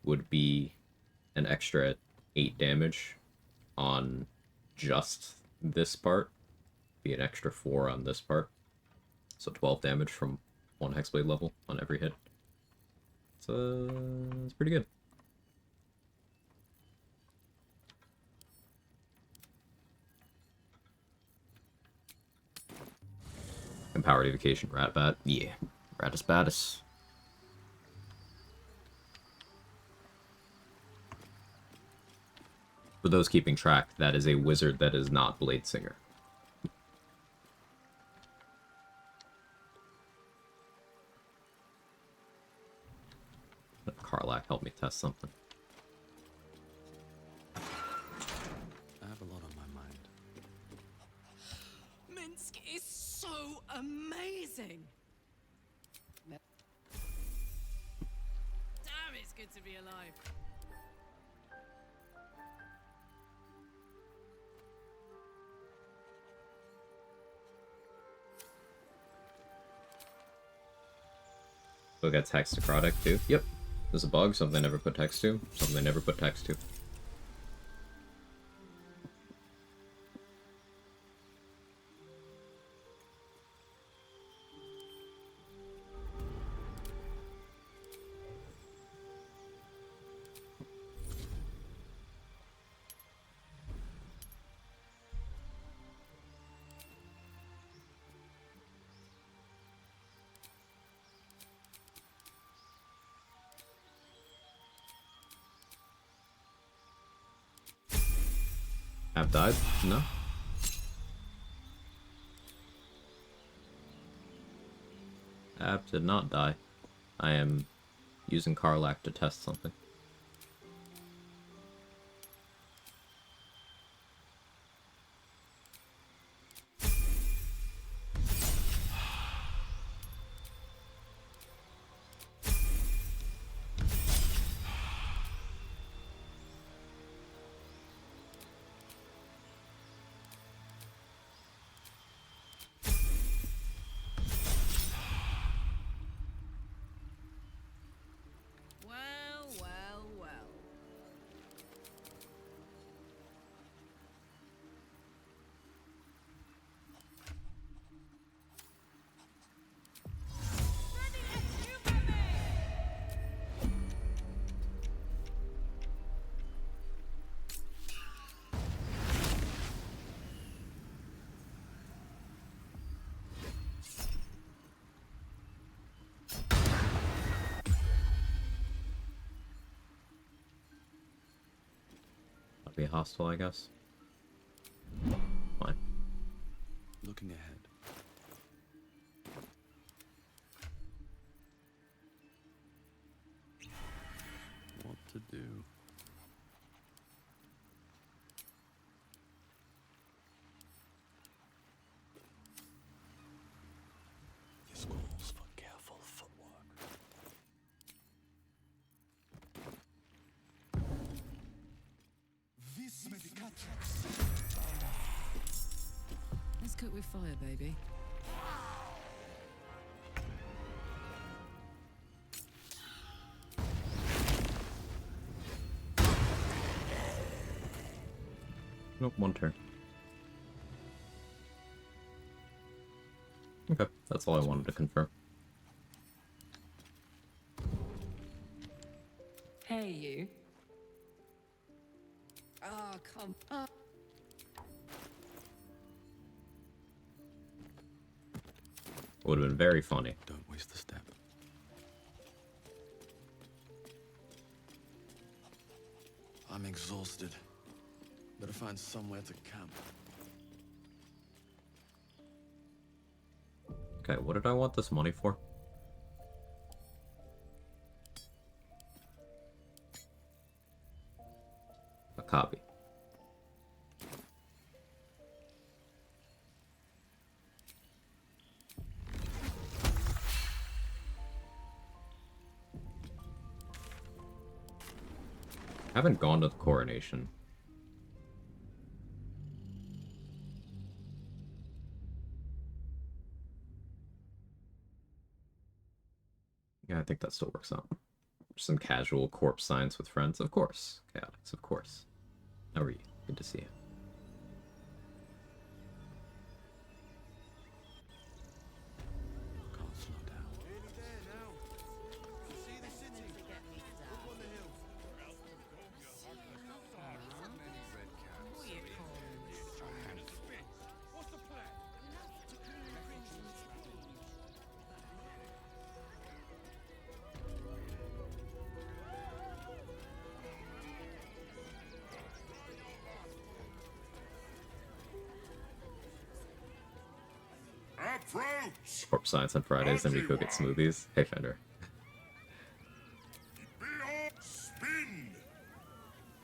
would be an extra 8 damage on just this part. Be an extra 4 on this part. So 12 damage from one Hexblade level on every hit. So, it's pretty good. Empowered Evocation, Ratbat. Yeah. Ratus Batus. For those keeping track, that is a wizard that is not Blade Singer. Let Karlach help me test something. I have a lot on my mind. Minsk is so amazing. Damn, it's good to be alive. So it gets text to product too. Yep. There's a bug, something I never put text to, something I never put text to. Have died? No. App did not die. I am using Karlak to test something. Well, well, well. I'll be hostile, I guess. Fine. Looking ahead. What to do? This calls for careful footwork. This Let's cook with fire, baby. Nope, one turn. Okay, that's all I wanted to confirm. Hey, you. Oh, come on. Would have been very funny. Don't waste the step. I'm exhausted. Better find somewhere to camp. Okay, what did I want this money for? A copy. I haven't gone to the coronation. Yeah, I think that still works out. Some casual corpse science with friends, of course. Chaotix, of course. How are you? Good to see you. Can't slow down. Nearly there now. You see the city? Look on the hills. What's the plan? Approach! Corpse science on Fridays, and we go get smoothies. Hey, Fender. Behold, spin!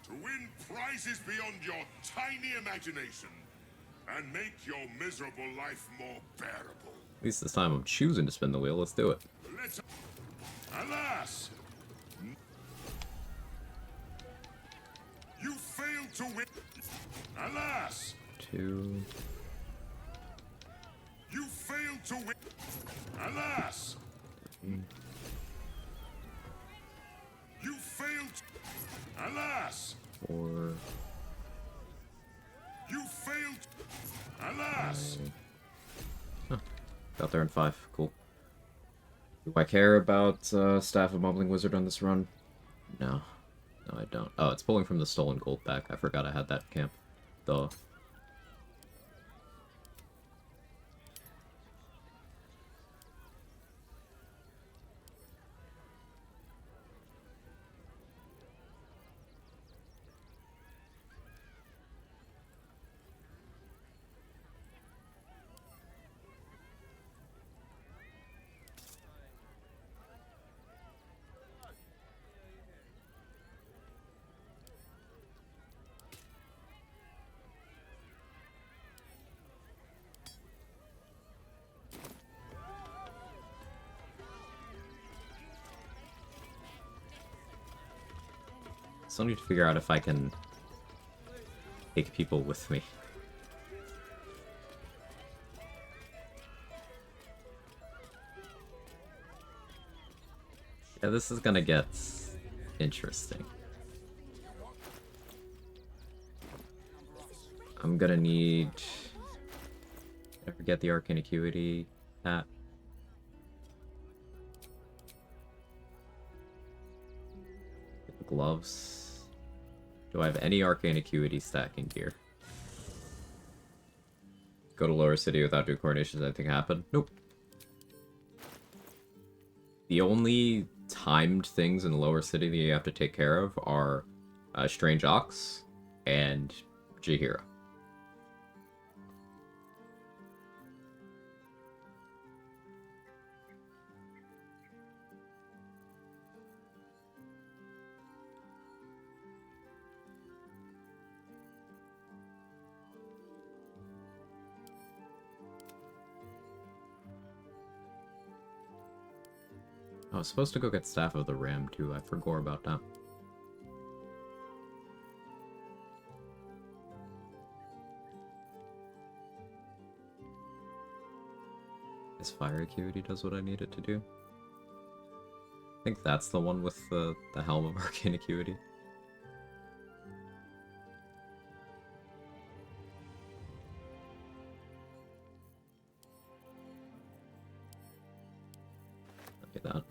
To win prizes beyond your tiny imagination and make your miserable life more bearable. At least this time I'm choosing to spin the wheel. Let's do it. Let's... Alas! You failed to win. Alas! 2. You failed to win. Alas! You failed. Alas! 4. You failed. Alas! Huh. Got there in 5. Cool. Do I care about Staff of Mumbling Wizard on this run? No. No, I don't. Oh, it's pulling from the stolen gold back. I forgot I had that camp. Duh. Still need to figure out if I can take people with me. Yeah, this is gonna get interesting. I'm gonna need... Did I forget the Arcane Acuity hat? The gloves. Do I have any Arcane Acuity stacking gear? Go to Lower City without doing coronations, anything happen? Nope. The only timed things in Lower City that you have to take care of are Strange Ox and Jahira. I was supposed to go get Staff of the Ram too, I forgot about that. This Fire Acuity does what I need it to do. I think that's the one with the Helm of Arcane Acuity. Look at that.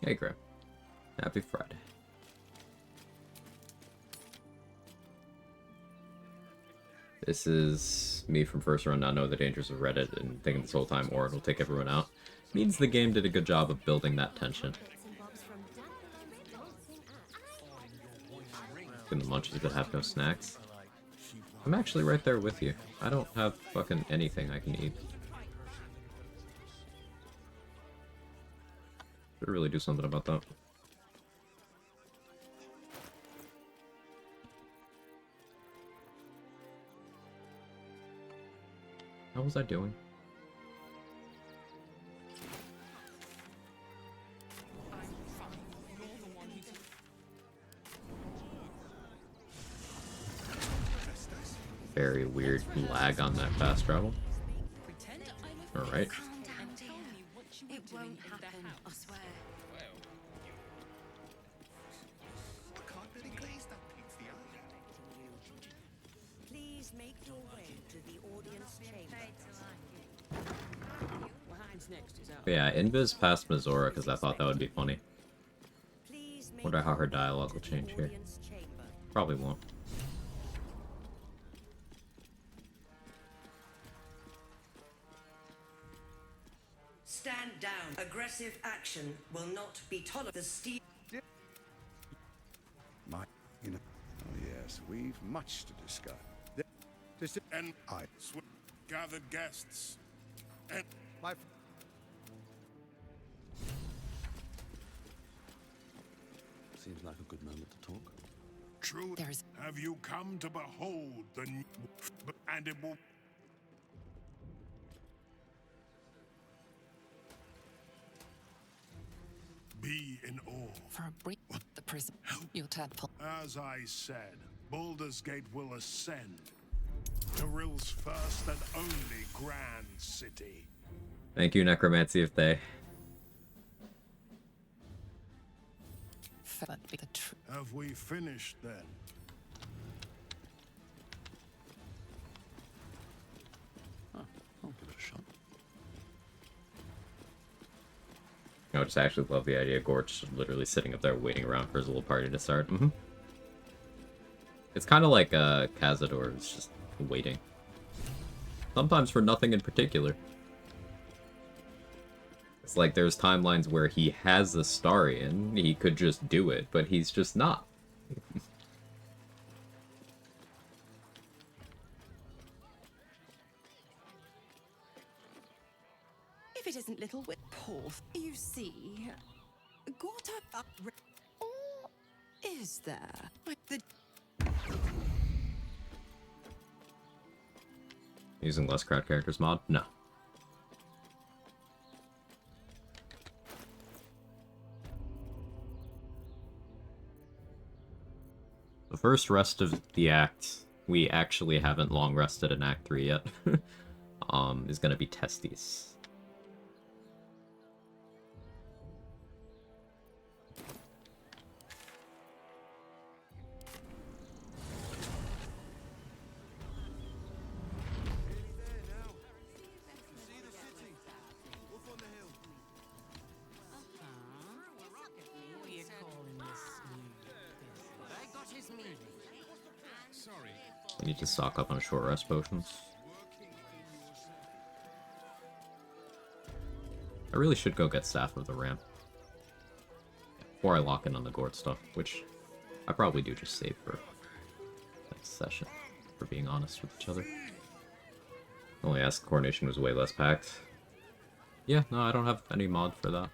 Hey, Graham. Happy Friday. This is me from first run not knowing the dangers of Reddit and thinking this whole time Orin will take everyone out. Means the game did a good job of building that tension. In the munchies that have no snacks. I'm actually right there with you. I don't have fucking anything I can eat. Should really do something about that. How was I doing? Very weird lag on that fast travel. Alright. It won't happen, I swear. Please make your way to the audience chamber. But yeah, Invis past Mizora because I thought that would be funny. Wonder how her dialogue will change here. Probably won't. Stand down. Aggressive action will not be tolerated. The steel. Oh yes, we've much to discuss. And gathered guests. And My Seems like a good moment to talk. true, There is- have you come to behold the new, and it will be in awe. For a brief, the prison, your tadpole. As I said, Baldur's Gate will ascend. Daryl's first and only grand city. Thank you, Necromancy if they. But be the truth. Have we finished then? I'll give it a shot. I just actually love the idea of Gorch literally sitting up there waiting around for his little party to start. It's kind of like Cazador is just waiting. Sometimes for nothing in particular. It's like there's timelines where he has the Starian, he could just do it, but he's just not. If it isn't little with Paul, you see, Gorta up. Or is there? The Using less crowd characters mod? No. first rest of the act, we actually haven't long rested in Act 3 yet, is gonna be Testes. I need to stock up on short rest potions. I really should go get Staff of the Ram. Before I lock in on the Gourd stuff, which I probably do just save for next session, for being honest with each other. Only ask Coronation was way less packed. Yeah, no, I don't have any mod for that.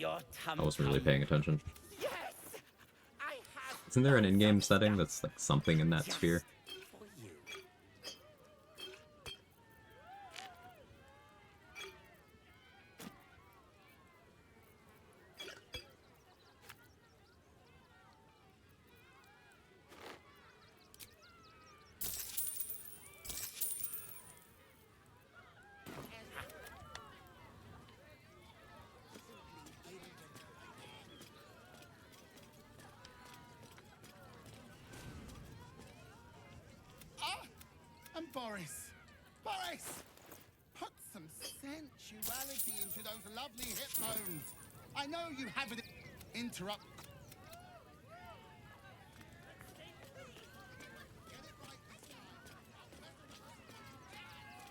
I wasn't really paying attention. Isn't there an in-game setting that's like something in that sphere? Boris! Boris! Put some sensuality into those lovely hip bones. I know you have it. Interrupt.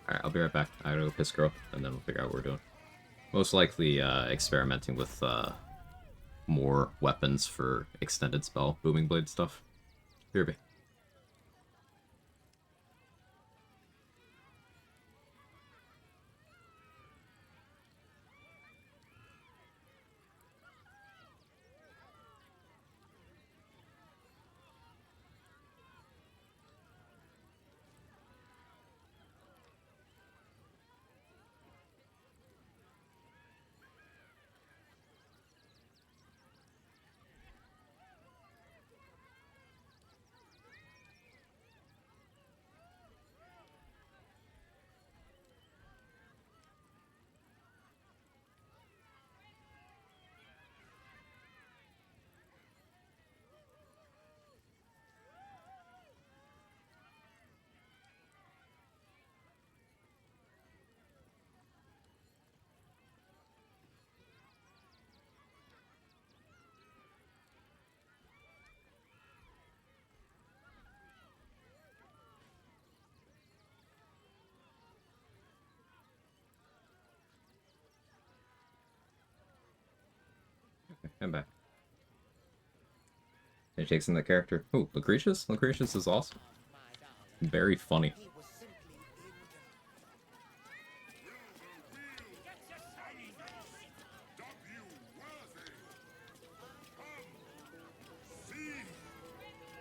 Alright, I'll be right back. I gotta go piss girl, and then we'll figure out what we're doing. Most likely, experimenting with, more weapons for extended spell, booming blade stuff. BRB. I'm back. He takes in the character. Ooh, Lucretius? Lucretius is awesome. Very funny.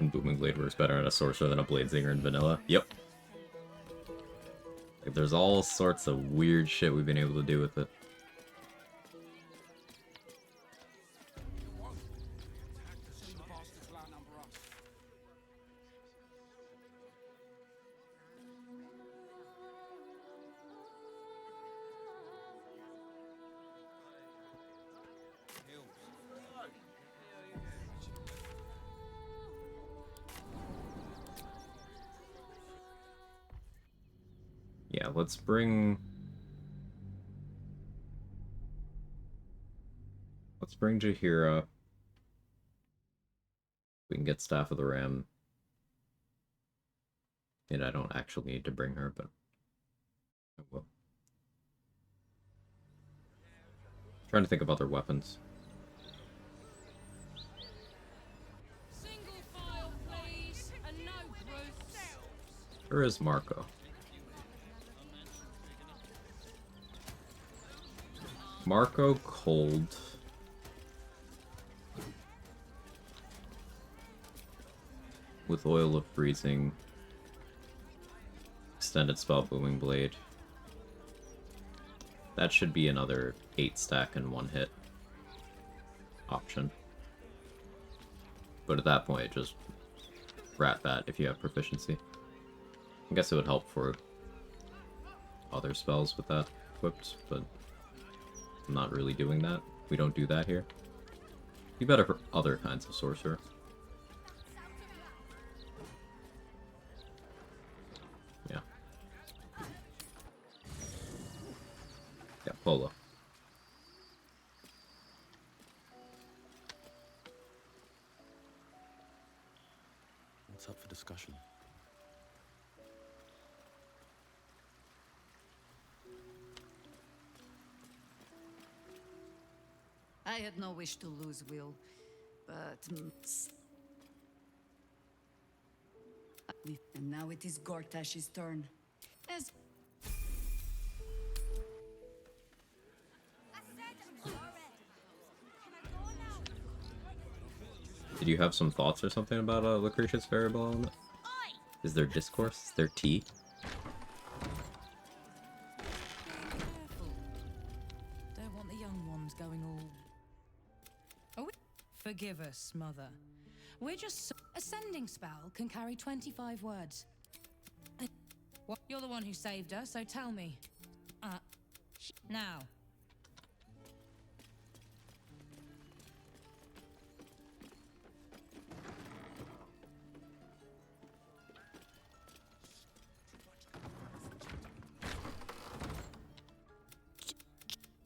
And Booming Blade works better on a sorcerer than a Bladezinger in vanilla. Yep. Like, there's all sorts of weird shit we've been able to do with it. Yeah, let's bring Jaheira. We can get Staff of the Ram. And I don't actually need to bring her, but I will. Trying to think of other weapons. Single file, please, and no groups. Where is Marco? Marco Cold. With Oil of Freezing. Extended Spell Booming Blade. That should be another 8 stack and 1 hit option. But at that point, it just rat that if you have proficiency. I guess it would help for other spells with that equipped, but I'm not really doing that. We don't do that here. Be better for other kinds of sorcerer. Yeah. Yeah, Polo. What's up for discussion? I had no wish to lose Will, but... And now it is Gortash's turn. As... Did you have some thoughts or something about Lucretia's variable element? Is there discourse? Is there tea? Careful. Don't want the young ones going all... Oh, forgive us, Mother. We're just... Ascending spell can carry 25 words. What? You're the one who saved us, so tell me. Now.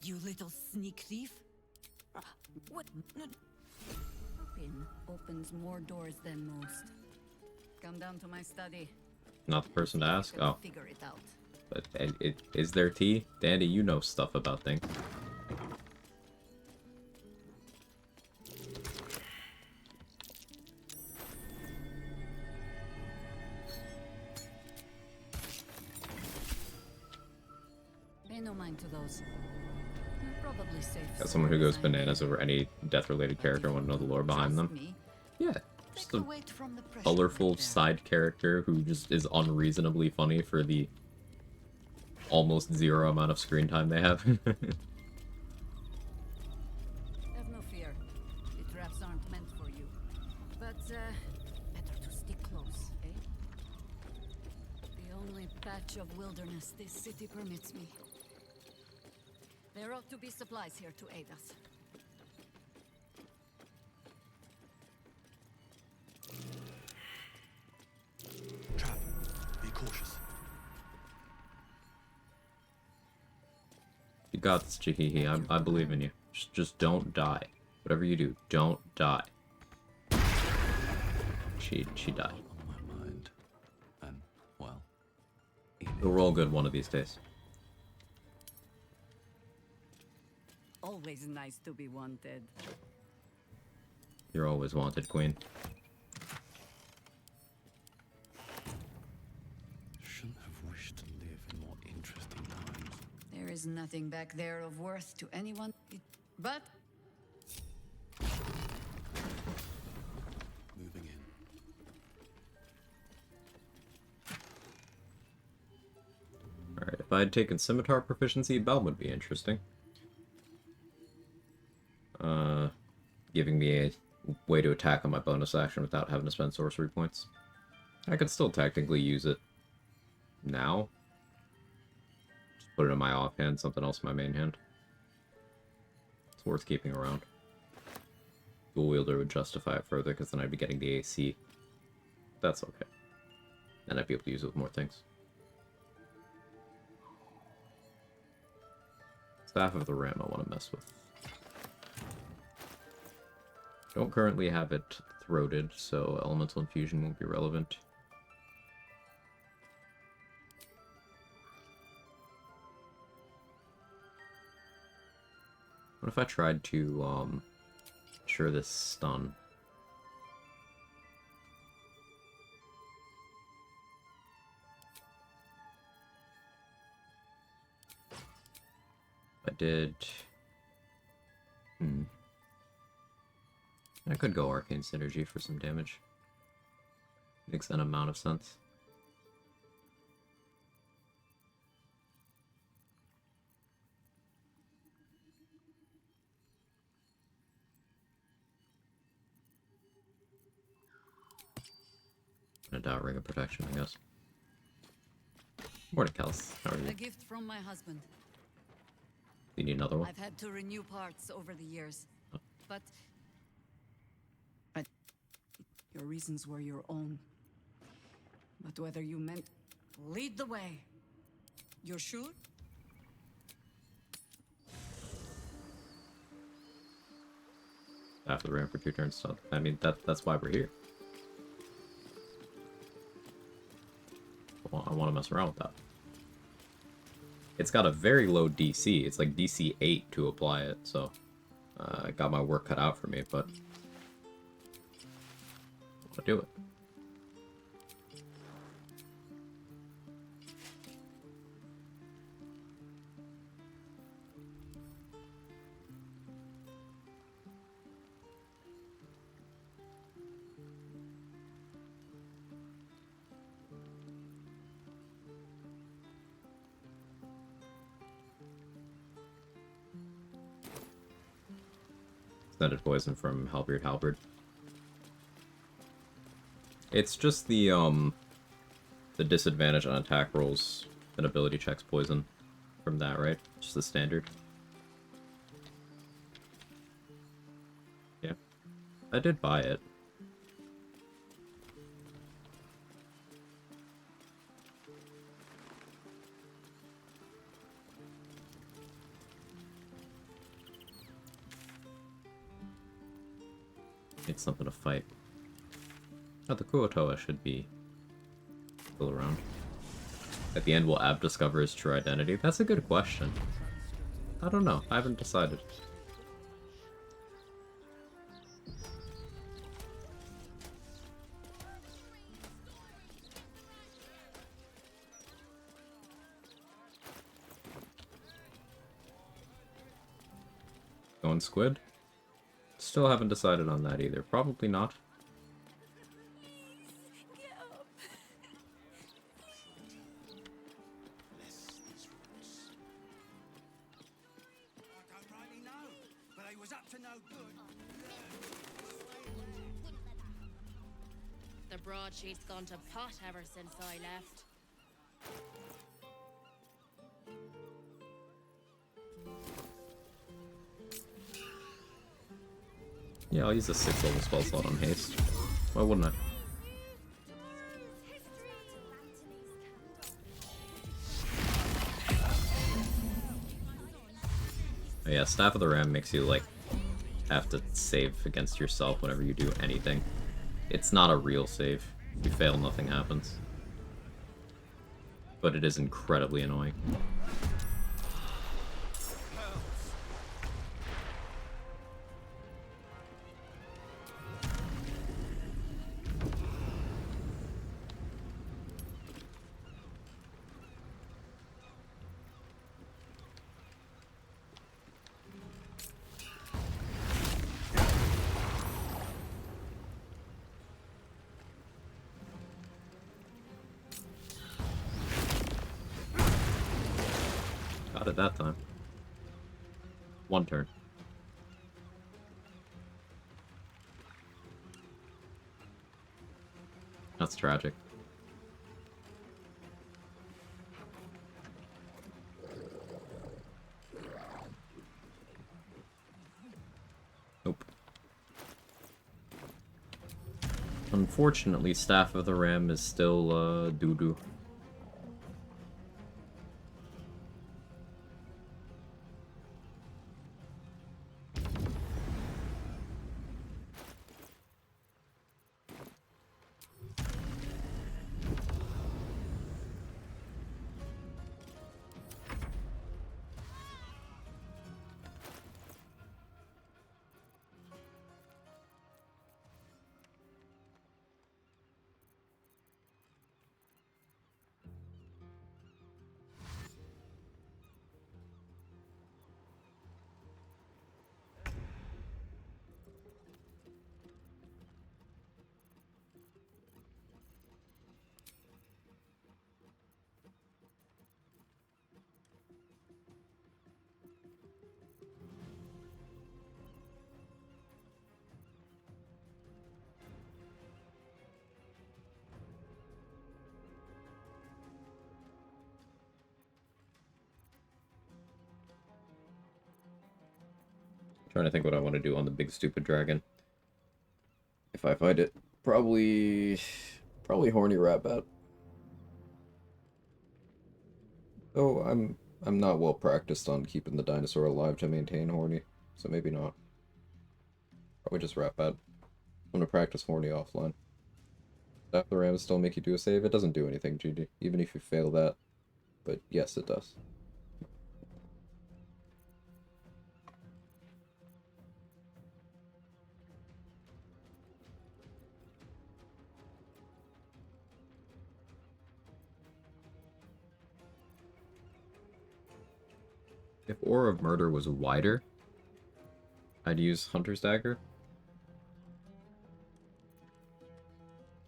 You little sneak thief. What? No. Pin opens more doors than most. Come down to my study. Not the person to ask? Oh. Figure it out. But is there tea? Dandy, you know stuff about things. Pay no mind to those. You're probably safe. Got someone who goes bananas over any death-related character and want to know the lore behind them. Yeah, just a colorful side character who just is unreasonably funny for the almost zero amount of screen time they have. Have no fear. The traps aren't meant for you. But, better to stick close, eh? The only patch of wilderness this city permits me. There ought to be supplies here to aid us. Trap. Be cautious. You got this, Chikihi. I believe in you. Just don't die. Whatever you do, don't die. She died. On my mind. And, well... We're all good one of these days. Always nice to be wanted. You're always wanted, Queen. Shouldn't have wished to live in more interesting times. There is nothing back there of worth to anyone. But Moving in. Alright, if I had taken Scimitar proficiency, Bell would be interesting. Giving me a way to attack on my bonus action without having to spend sorcery points. I could still technically use it now. Just put it in my offhand, something else in my main hand. It's worth keeping around. Dual wielder would justify it further because then I'd be getting the AC. That's okay. And I'd be able to use it with more things. Staff of the Ram I want to mess with. Don't currently have it throated, so elemental infusion won't be relevant. What if I tried to, ensure this stun? I did... I could go Arcane Synergy for some damage. Makes an amount of sense. doubt, Ring of Protection, I guess. Morning, Kels. How are you? A gift from my husband. You need another one? I've had to renew parts over the years. Oh. But your reasons were your own. But whether you meant lead the way. You're sure? After the ramp for 2 turns, so I mean that's why we're here. I want to mess around with that. It's got a very low DC. It's like DC 8 to apply it, so I got my work cut out for me, but I'll do it. Extended poison from Halberd. It's just the disadvantage on attack rolls and ability checks poison from that, right? Just the standard. Yeah. I did buy it. Need something to fight. Oh, the Kuotoa should be still around. At the end, will Ab discover his true identity? That's a good question. I don't know. I haven't decided. Going squid? Still haven't decided on that either. Probably not. The broadsheet's gone to pot ever since I left. Yeah, I'll use a 6th level spell slot on haste. Why wouldn't I? Oh yeah, Staff of the Ram makes you, like, have to save against yourself whenever you do anything. It's not a real save. If you fail, nothing happens. But it is incredibly annoying. Got it that time. 1 turn. That's tragic. Nope. Unfortunately, Staff of the Ram is still, doo-doo. Trying to think what I want to do on the big stupid dragon. If I fight it, probably horny rat bat. Oh, I'm not well practiced on keeping the dinosaur alive to maintain horny, so maybe not. Probably just rat bat. I'm gonna practice horny offline. Tap the ram still make you do a save? It doesn't do anything, GG, even if you fail that. But yes, it does. If Aura of Murder was wider, I'd use Hunter's Dagger.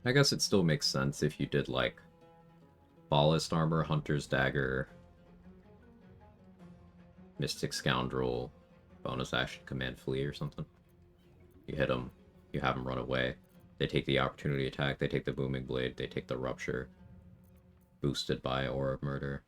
I guess it still makes sense if you did, like, Ballast Armor, Hunter's Dagger, Mystic Scoundrel, bonus action Command Flee or something. You hit them, you have them run away. They take the opportunity attack, they take the Booming Blade, they take the Rupture, boosted by Aura of Murder.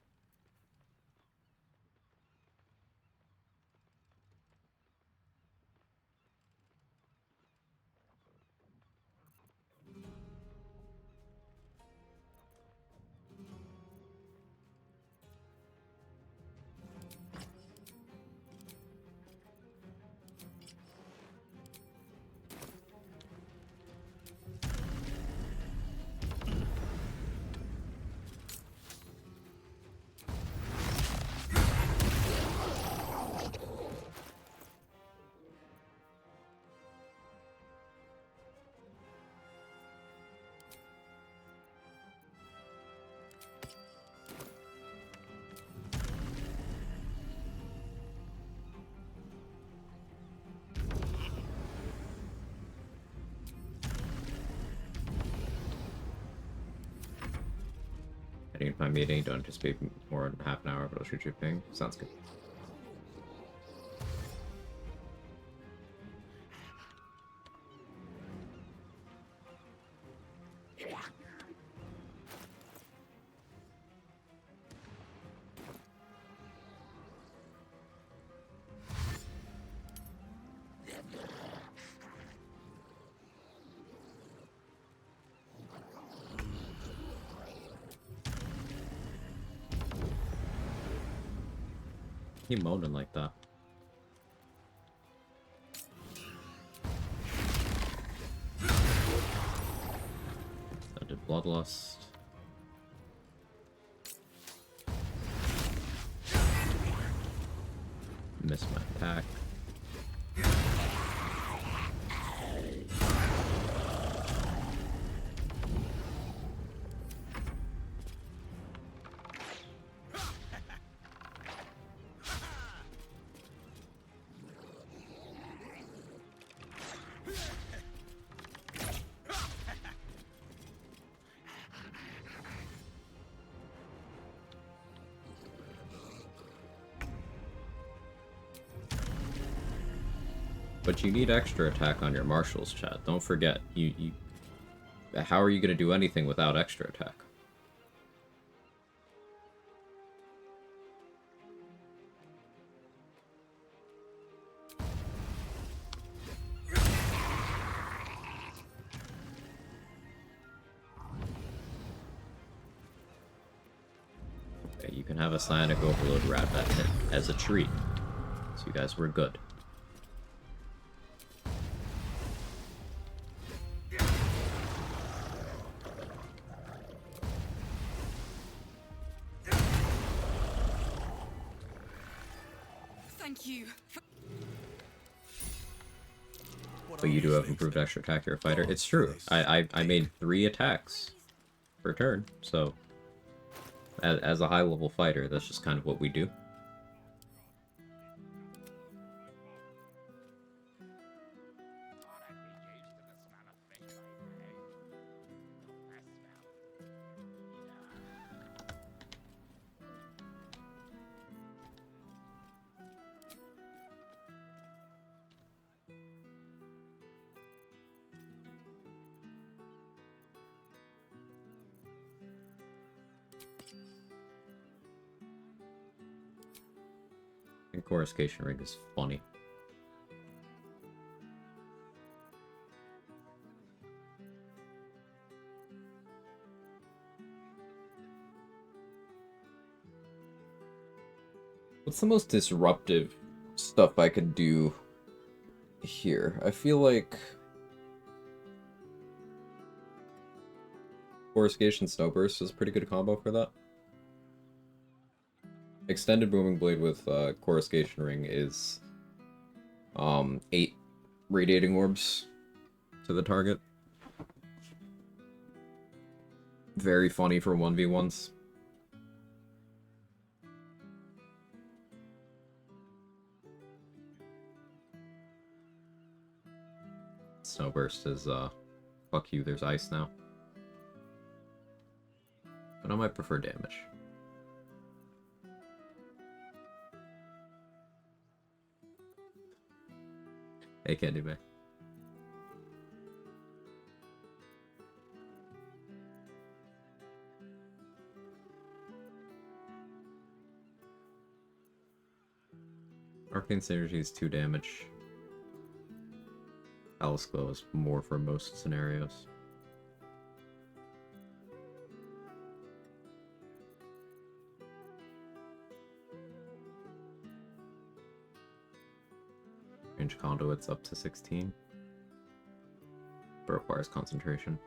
Heading into my meeting, don't anticipate more than half an hour, but I'll shoot you a ping. Sounds good. He moaning like that. I did Bloodlust. Missed my attack. But you need extra attack on your marshals, chat. Don't forget. How are you going to do anything without extra attack? Okay, you can have a Psionic Overload Rat that hit as a treat. So you guys were good. But you do have improved extra attack, you're a fighter. It's true. I made 3 attacks per turn, so as a high level fighter, that's just kind of what we do. Coruscation Ring is funny. What's the most disruptive stuff I could do here? I feel like Coruscation Snowburst is a pretty good combo for that. Extended Booming Blade with Coruscation Ring is 8 radiating orbs to the target. Very funny for 1v1s. Snowburst is fuck you, there's ice now. But I might prefer damage. Hey, Candy Bay. Arcane Synergy is 2 damage. Alice Glow is more for most scenarios. Range conduits up to 16. But requires concentration.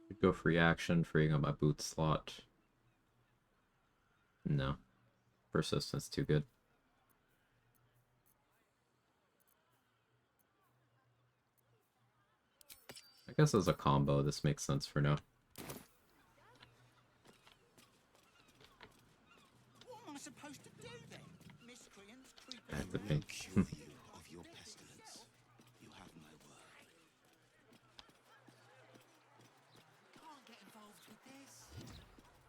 Could go free action, freeing up my boot slot. No. Persistence too good. I guess as a combo, this makes sense for now. What am I supposed to do then? Miscreants creeping. I have to think. Of your pestilence. You have my word. Can't get involved with this.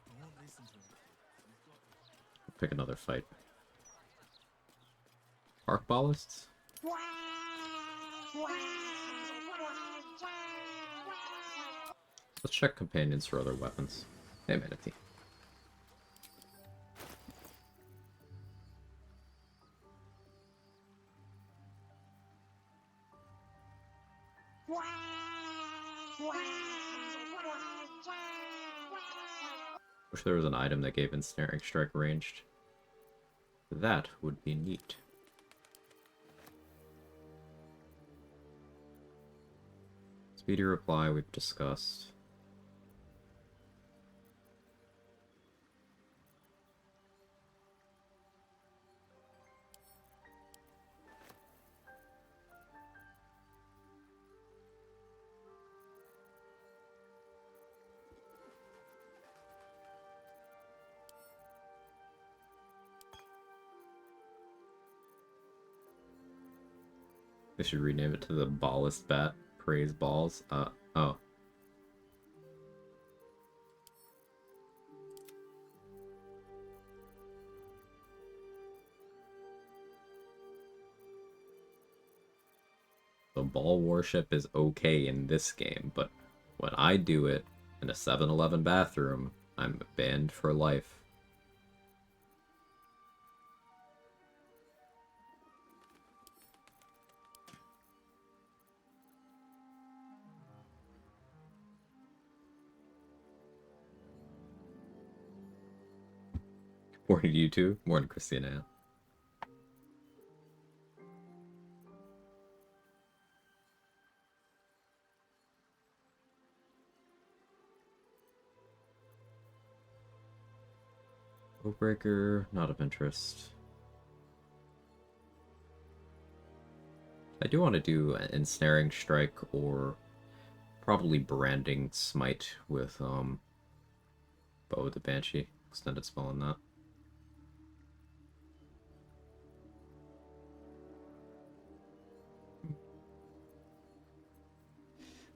I won't listen to him. Pick another fight. Arc Ballists? Let's check companions for other weapons. Hey, Manatee. Wish there was an item that gave Ensnaring Strike ranged. That would be neat. Speedy reply we've discussed. They should rename it to the Ballist Bat. Praise balls. Oh. The ball worship is okay in this game, but when I do it in a 7-Eleven bathroom, I'm banned for life. Morning to you too. Morning, Christina. Breaker, not of interest. I do want to do an Ensnaring Strike or probably Branding Smite with Bow of the Banshee. Extended spell on that.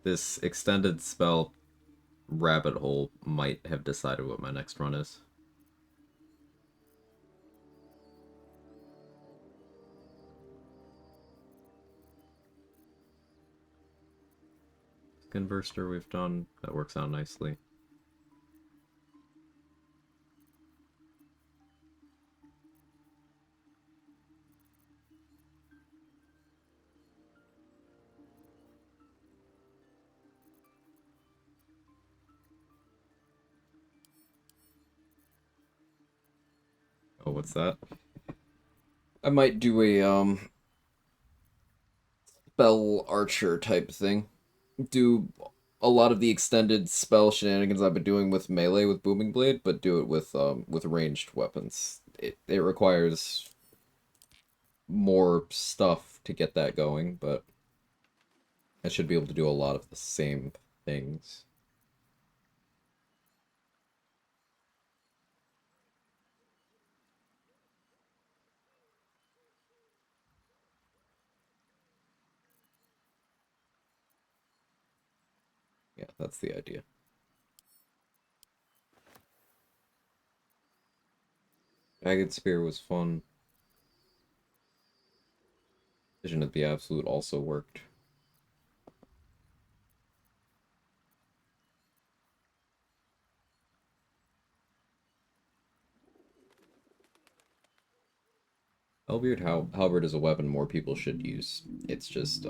This extended spell rabbit hole might have decided what my next run is. Converser we've done, that works out nicely. What's that? I might do a spell archer type thing. Do a lot of the extended spell shenanigans I've been doing with melee with Booming Blade, but do it with ranged weapons. It requires more stuff to get that going, but I should be able to do a lot of the same things. Yeah, that's the idea. Agate Spear was fun. Vision of the Absolute also worked. Elbeard Halberd is a weapon more people should use. It's just,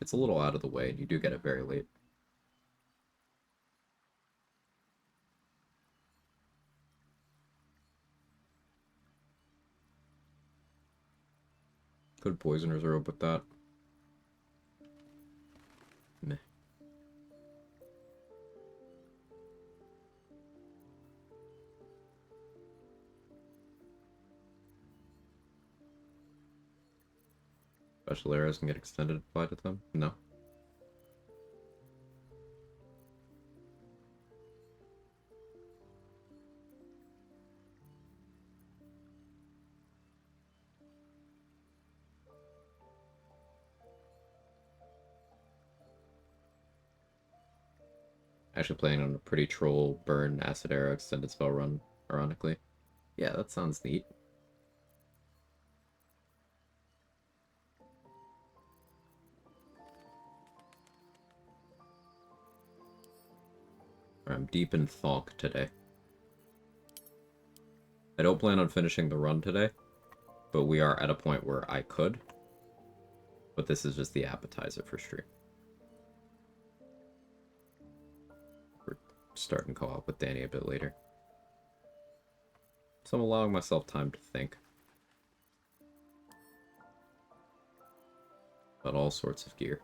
it's a little out of the way, and you do get it very late. Could Poisoner's Robe with that? Meh. Special arrows can get extended applied to them? No. Actually playing on a pretty troll burn acid arrow extended spell run, ironically. Yeah, that sounds neat. I'm deep in Thonk today. I don't plan on finishing the run today, but we are at a point where I could. But this is just the appetizer for stream. We're starting co-op with Danny a bit later. So I'm allowing myself time to think. About all sorts of gear.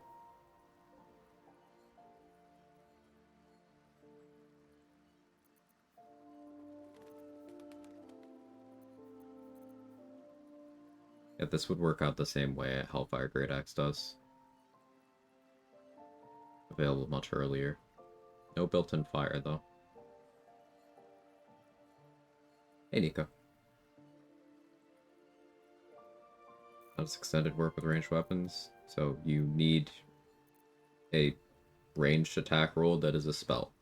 Yeah, this would work out the same way a Hellfire Great Axe does. Available much earlier. No built-in fire, though. Hey, Nico. How does extended work with ranged weapons? So you need a ranged attack roll that is a spell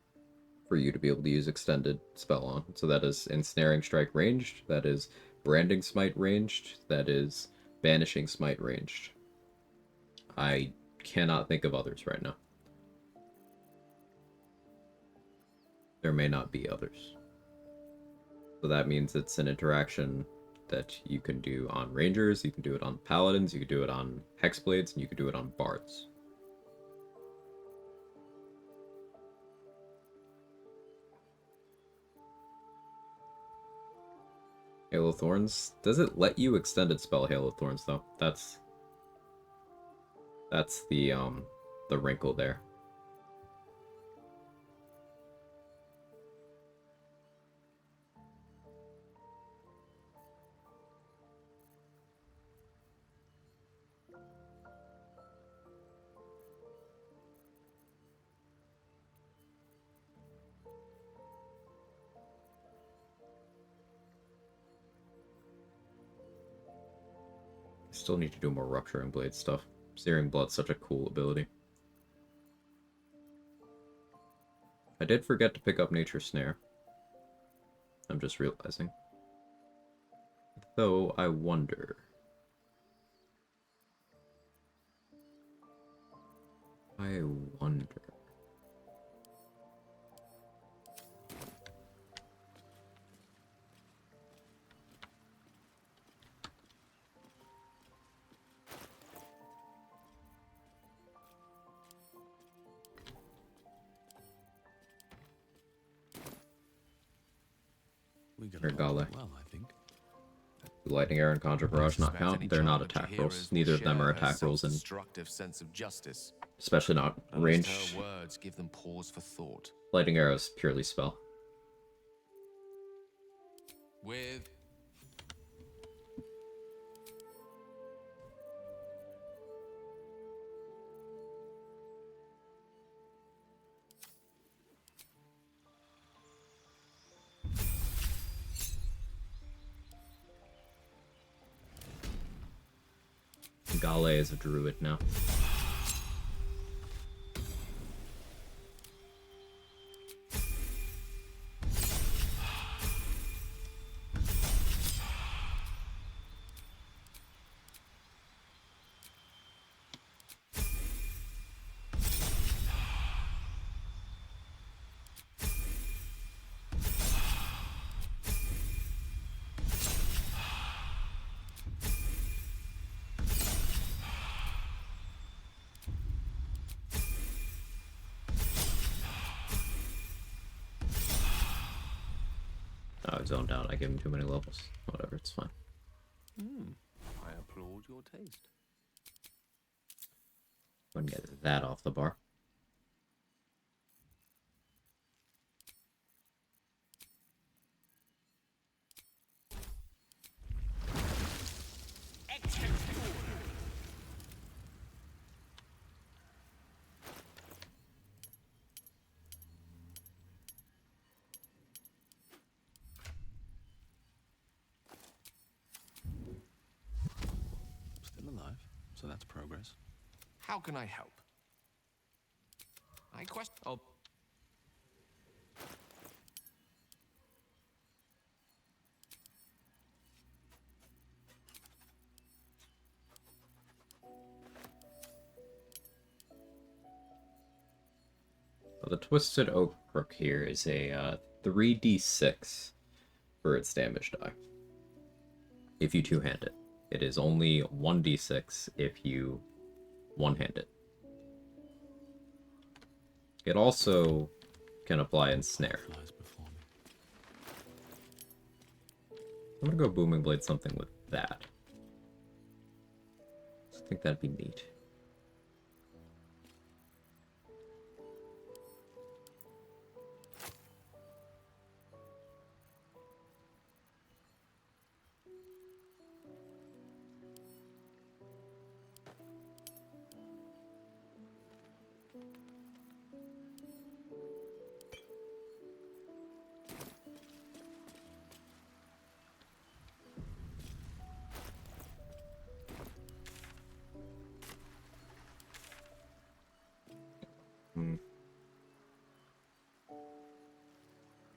for you to be able to use extended spell on. So that is Ensnaring Strike ranged, that is Branding Smite ranged, that is Banishing Smite ranged. I cannot think of others right now. There may not be others. So that means it's an interaction that you can do on Rangers, you can do it on Paladins, you can do it on Hexblades, and you can do it on Bards. Halo Thorns? Does it let you extended spell Halo Thorns, though? That's the wrinkle there. Still need to do more Rupturing Blade stuff. Searing Blood's such a cool ability. I did forget to pick up Nature's Snare. I'm just realizing. Though, I wonder... We Or Gale. well, I think. Lightning Arrow and Conjure Barrage not count. They're not attack rolls. Neither of them are attack rolls, and Destructive sense of justice. especially not range. Her words give them pause for thought. Lightning Arrow is purely spell. With Gale is a druid now. Oh, it's zoned out. I gave him too many levels. Whatever, it's fine. I applaud your taste. Wouldn't get that off the bar. Still alive, so that's progress. How can I help? I question. Oh. Well, the Twisted Oak Crook here is a 3d6 for its damage die. If you two-hand it. It is only 1d6 if you one-hand it. It also can apply Ensnare. I'm gonna go Booming Blade something with that. I think that'd be neat.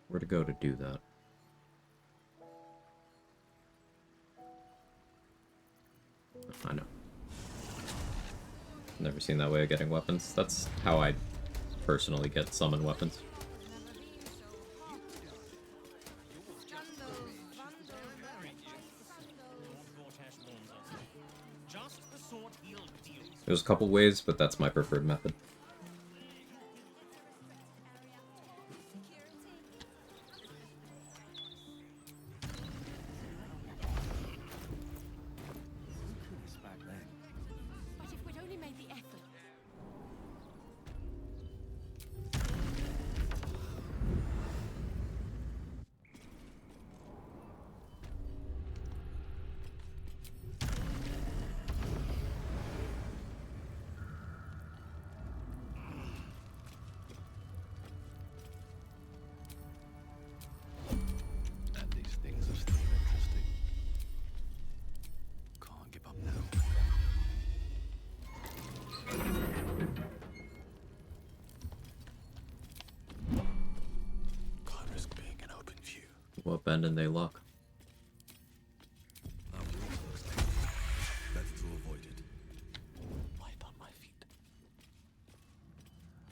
Where to go to do that? I know. Never seen that way of getting weapons. That's how I personally get summon weapons. There's a couple ways, but that's my preferred method. But if we'd only made the effort. And these things are still interesting. Can't give up now. Can't risk being an open view. What bend and they luck? Better to avoid it. Light on my feet.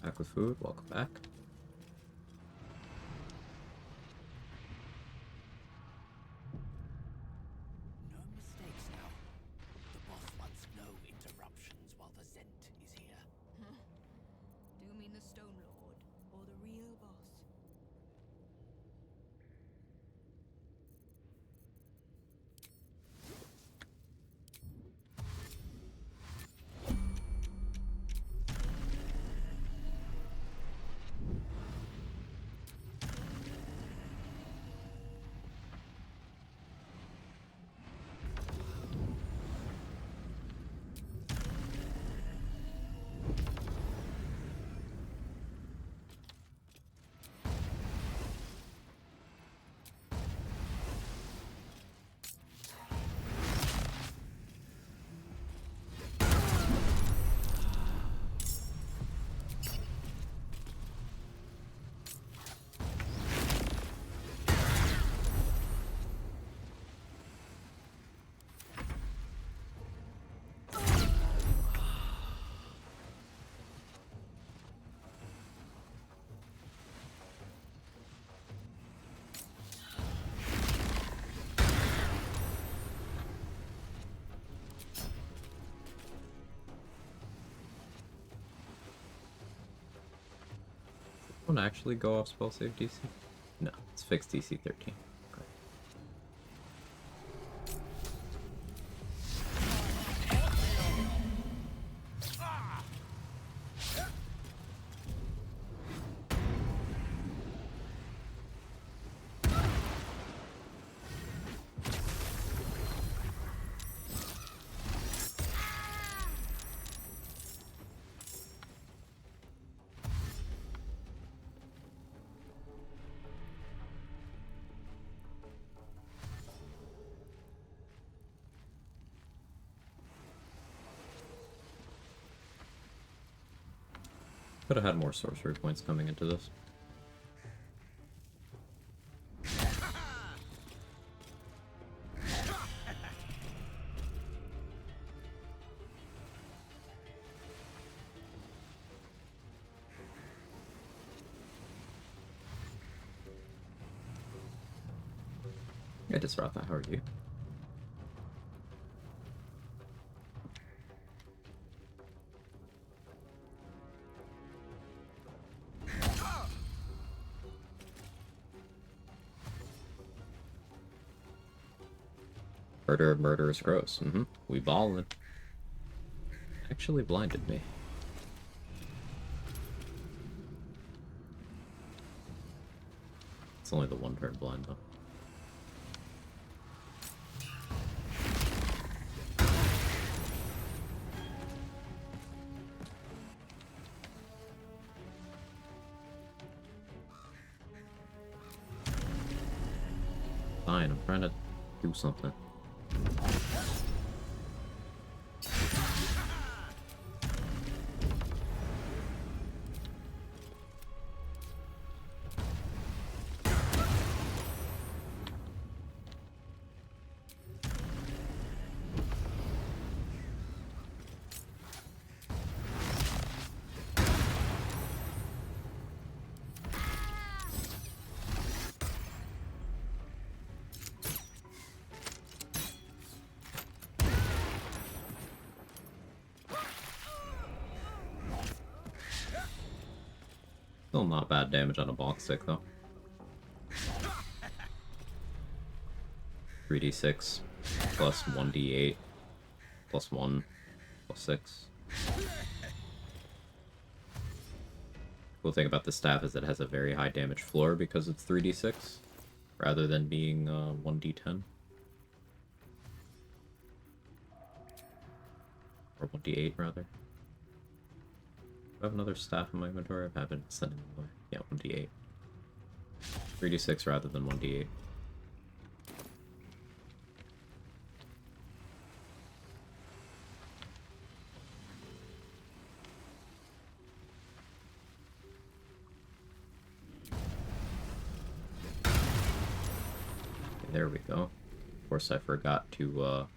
Back with food. Welcome back. No mistakes now. The boss wants no interruptions while the Zent is here. Do you mean the Stone Lord or the real boss? Won't actually go off spell save DC? No, it's fixed DC 13. Okay. Could have had more sorcery points coming into this. I just brought that. How are you? Murder of murderous gross. We ballin'. Actually blinded me. It's only the one turn blind though. Fine, I'm trying to do something. Still not bad damage on a box stick though. 3d6 plus 1d8 plus 1 plus 6. Cool thing about the staff is it has a very high damage floor because it's 3d6 rather than being 1d10 or 1d8 rather. Do I have another staff in my inventory? I haven't sent it away. Yeah, 1d8. 3d6 rather than 1d8. There we go. Of course, I forgot to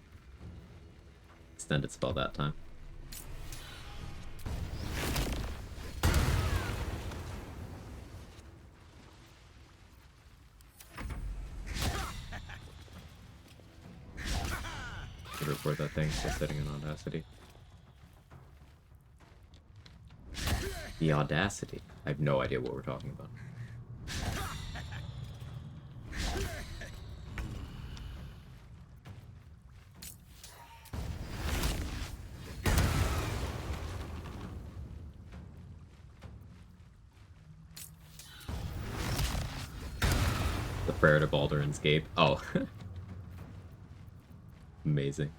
extend its spell that time. Should report that thing still sitting in Audacity. The Audacity. I have no idea what we're talking about. The prayer to Baldur's Gate. Oh. Amazing.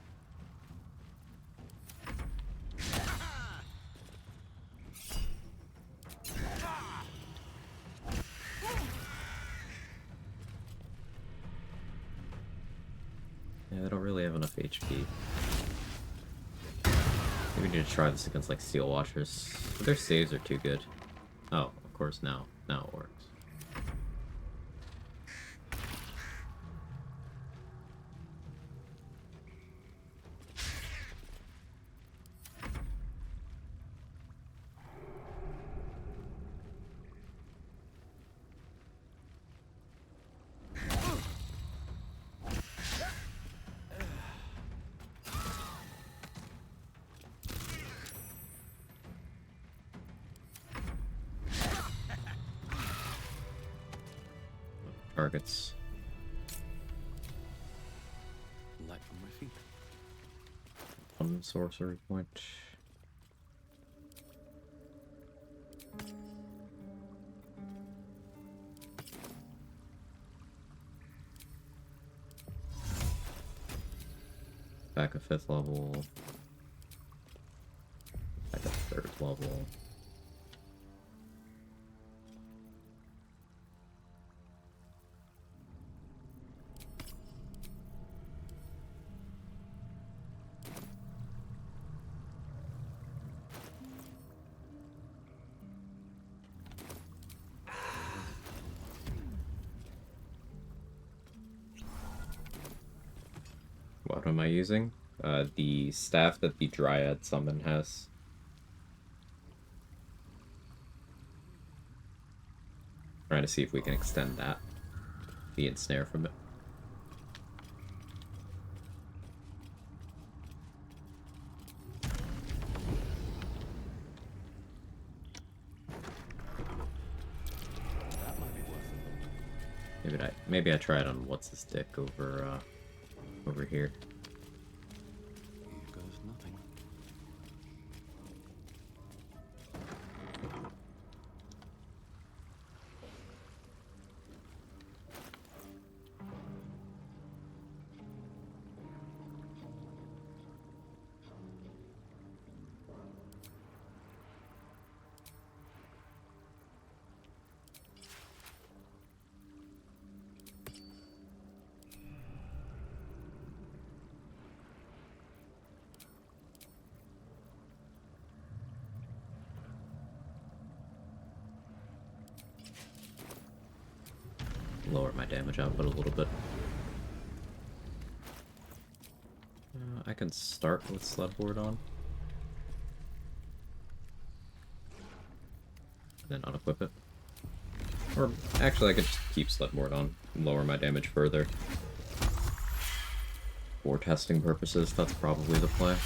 Yeah, they don't really have enough HP. Maybe we need to try this against like Steel Watchers. But their saves are too good. Oh, of course now it works. targets. Light from my feet. One sorcery point. Back a 5th level. Back a 3rd level. What am I using? The staff that the Dryad summon has. Trying to see if we can extend that. The ensnare from it. That might be worth it. Maybe I try it on what's his dick over over here. Here goes nothing. Lower my damage output a little bit. I can start with Sledboard on. Then unequip it. Or, actually, I could just keep Sledboard on and lower my damage further. For testing purposes, that's probably the play.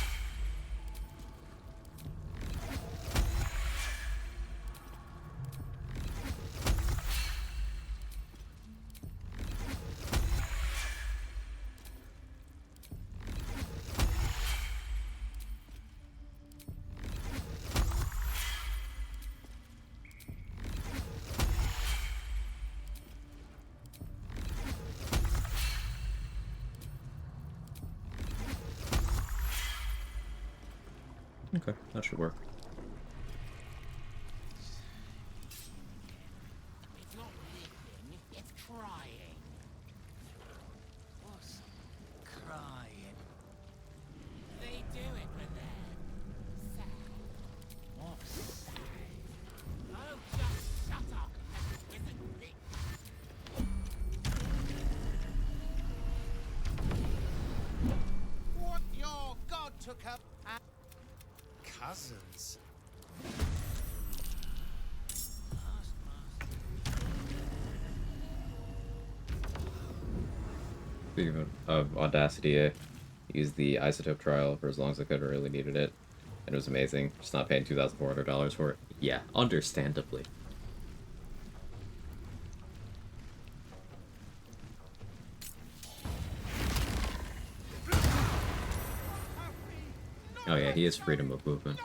Okay, that should work. It's not living, it's crying. What's crying? They do it with their sad. What's sad? Oh, just shut up and let the wizard be. What your god took up cousins. Speaking of Audacity, I used the isotope trial for as long as I could. I really needed it, and it was amazing. Just not paying $2,400 for it. Yeah, understandably. Oh yeah, he has freedom of movement.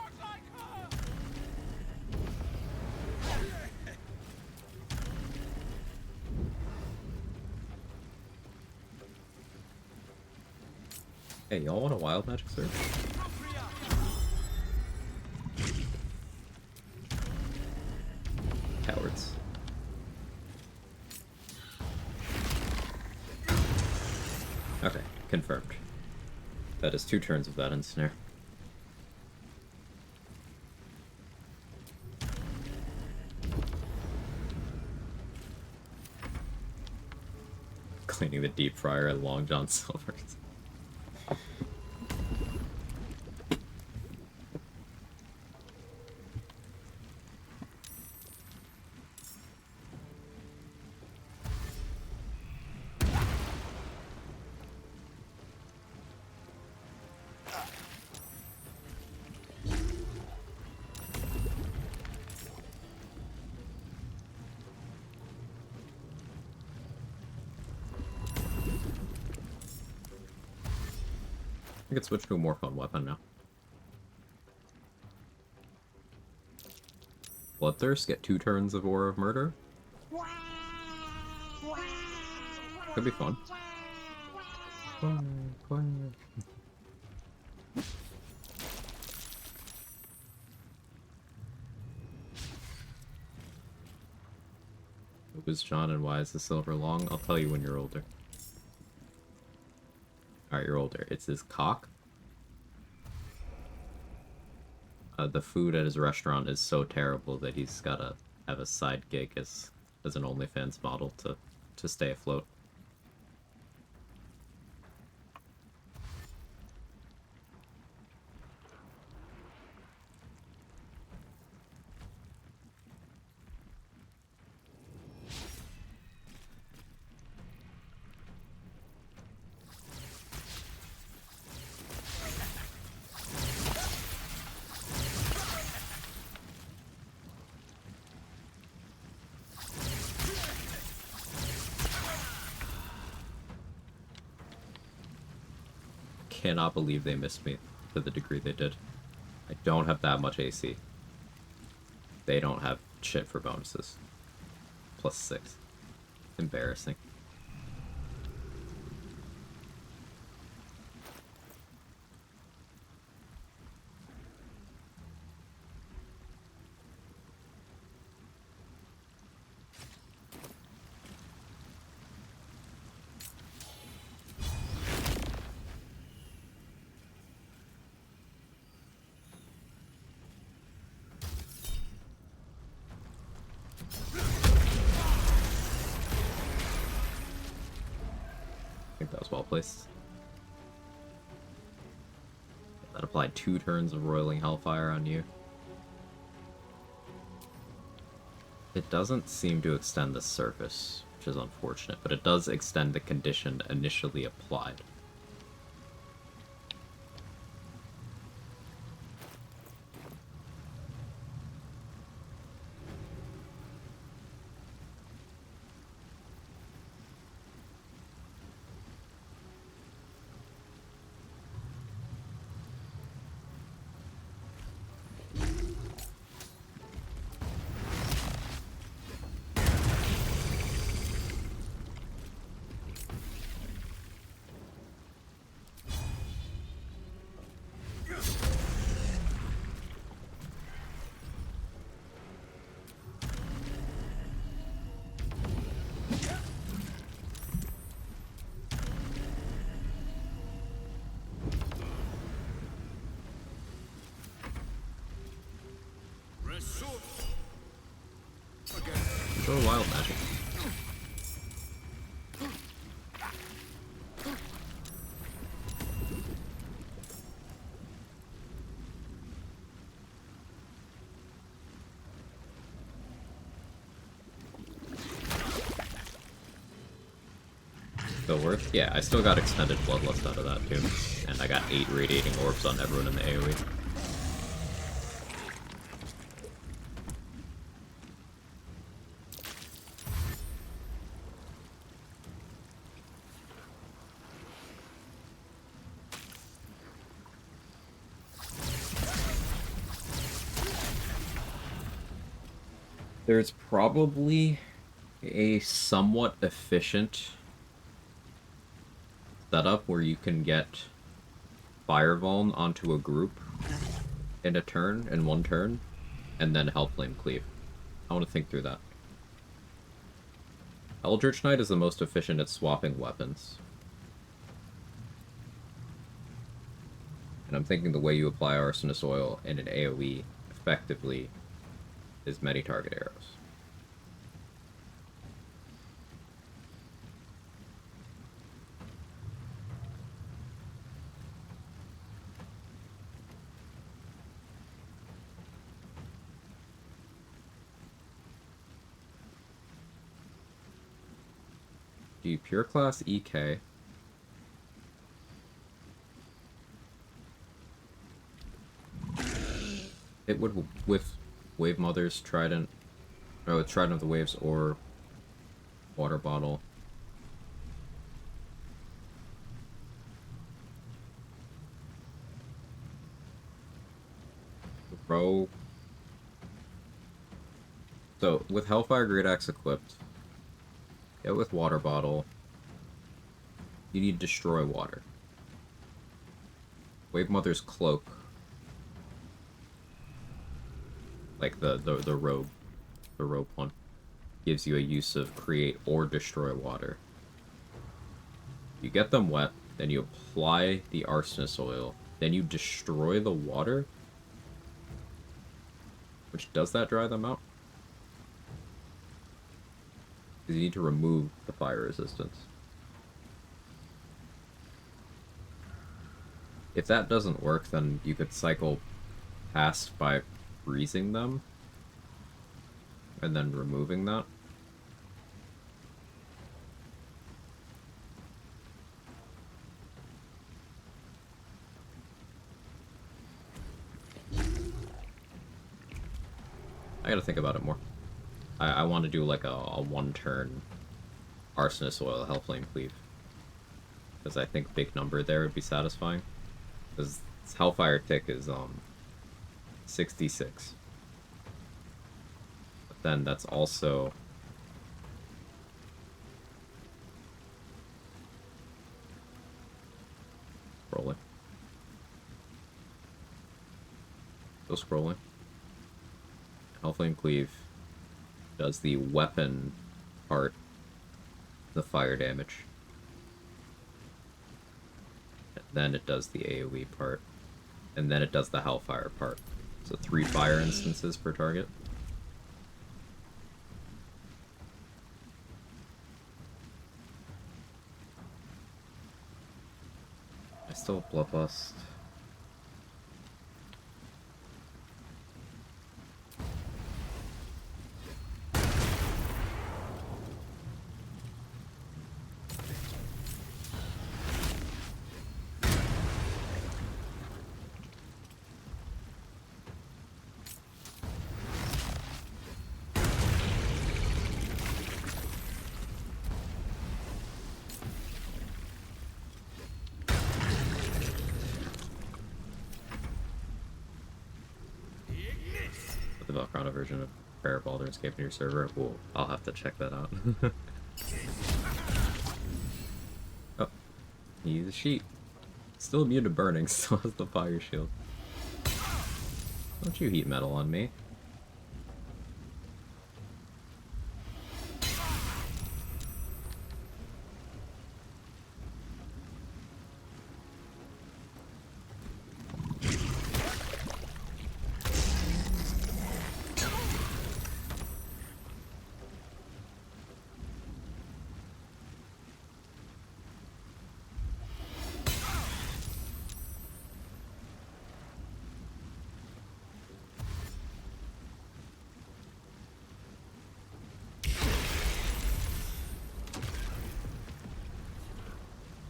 Hey, y'all want a wild magic search? Cowards. Okay, confirmed. That is 2 turns of that ensnare. Cleaning the deep fryer at Long John Silver's. I could switch to a more fun weapon now. Bloodthirst, get 2 turns of Aura of Murder. Could be fun. Who is John and why is the silver long? I'll tell you when you're older. Alright, you're older. It's his cock. The food at his restaurant is so terrible that he's gotta have a side gig as an OnlyFans model to stay afloat. Cannot believe they missed me to the degree they did. I don't have that much AC. They don't have shit for bonuses. +6. Embarrassing. I think that was well placed. That applied 2 turns of Roiling Hellfire on you. It doesn't seem to extend the surface, which is unfortunate, but it does extend the condition initially applied. Show wild magic. Still worth? Yeah, I still got extended bloodlust out of that too. And I got 8 radiating orbs on everyone in the AoE. There's probably a somewhat efficient setup where you can get Fire Vuln onto a group in a turn, in 1 turn, and then Hellflame Cleave. I want to think through that. Eldritch Knight is the most efficient at swapping weapons. And I'm thinking the way you apply Arsonist Oil in an AoE effectively is many target arrows. Do you pure class EK? It would with Wave Mother's Trident, or with Trident of the Waves or Water Bottle. Throw. So, with Hellfire Great Axe equipped, get with Water Bottle, you need Destroy Water. Wave Mother's Cloak, like the robe one, gives you a use of Create or Destroy Water. You get them wet, then you apply the Arsonist Oil, then you destroy the water, which does that dry them out? Because you need to remove the fire resistance. If that doesn't work, then you could cycle past by freezing them and then removing that. I gotta think about it more. I want to do like a one-turn Arsonist Oil Hellflame Cleave. Because I think big number there would be satisfying. Because Hellfire Tick is 66. But then that's also scrolling. Still scrolling. Hellflame Cleave does the weapon part, the fire damage. And then it does the AoE part. And then it does the Hellfire part. So 3 fire instances per target. I still have Bloodlust. The Velcrona version of Prayer of Baldur's Gate in your server. Well, I'll have to check that out. Oh, he's a sheep. Still immune to burning, still has the fire shield. Don't you heat metal on me.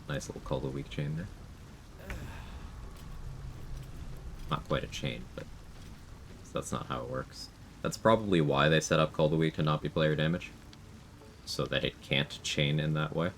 Nice little Call of the Week chain there. Not quite a chain, but that's not how it works. That's probably why they set up Call of the Week to not be player damage. So that it can't chain in that way.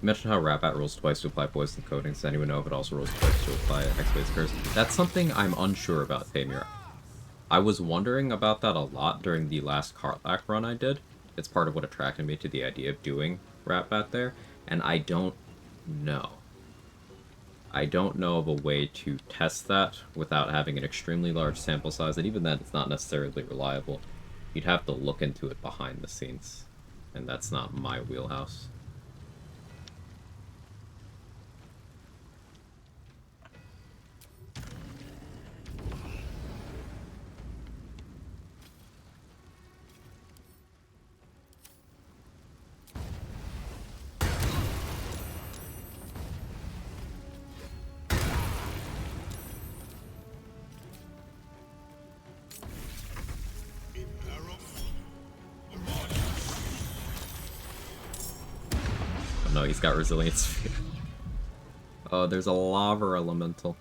You mentioned how Ratbat rolls twice to apply poison coating. Does anyone know if it also rolls twice to apply X-Blade's Curse? That's something I'm unsure about, Tamir. I was wondering about that a lot during the last Karlach run I did. It's part of what attracted me to the idea of doing Ratbat there, and I don't know. I don't know of a way to test that without having an extremely large sample size, and even then it's not necessarily reliable. You'd have to look into it behind the scenes, and that's not my wheelhouse. no, he's got resilience. Oh, there's a lava elemental.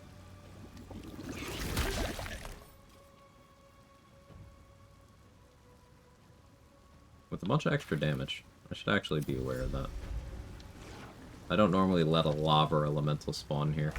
With a bunch of extra damage. I should actually be aware of that. I don't normally let a lava elemental spawn here.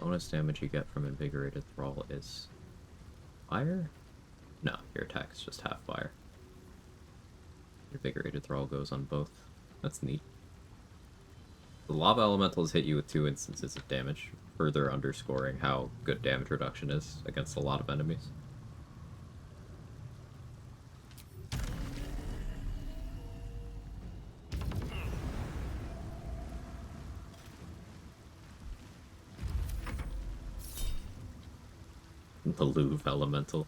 Bonus damage you get from Invigorated Thrall is fire? No, your attack is just half fire. Invigorated Thrall goes on both. That's neat. The lava elementals hit you with 2 instances of damage, further underscoring how good damage reduction is against a lot of enemies. The Louvre elemental.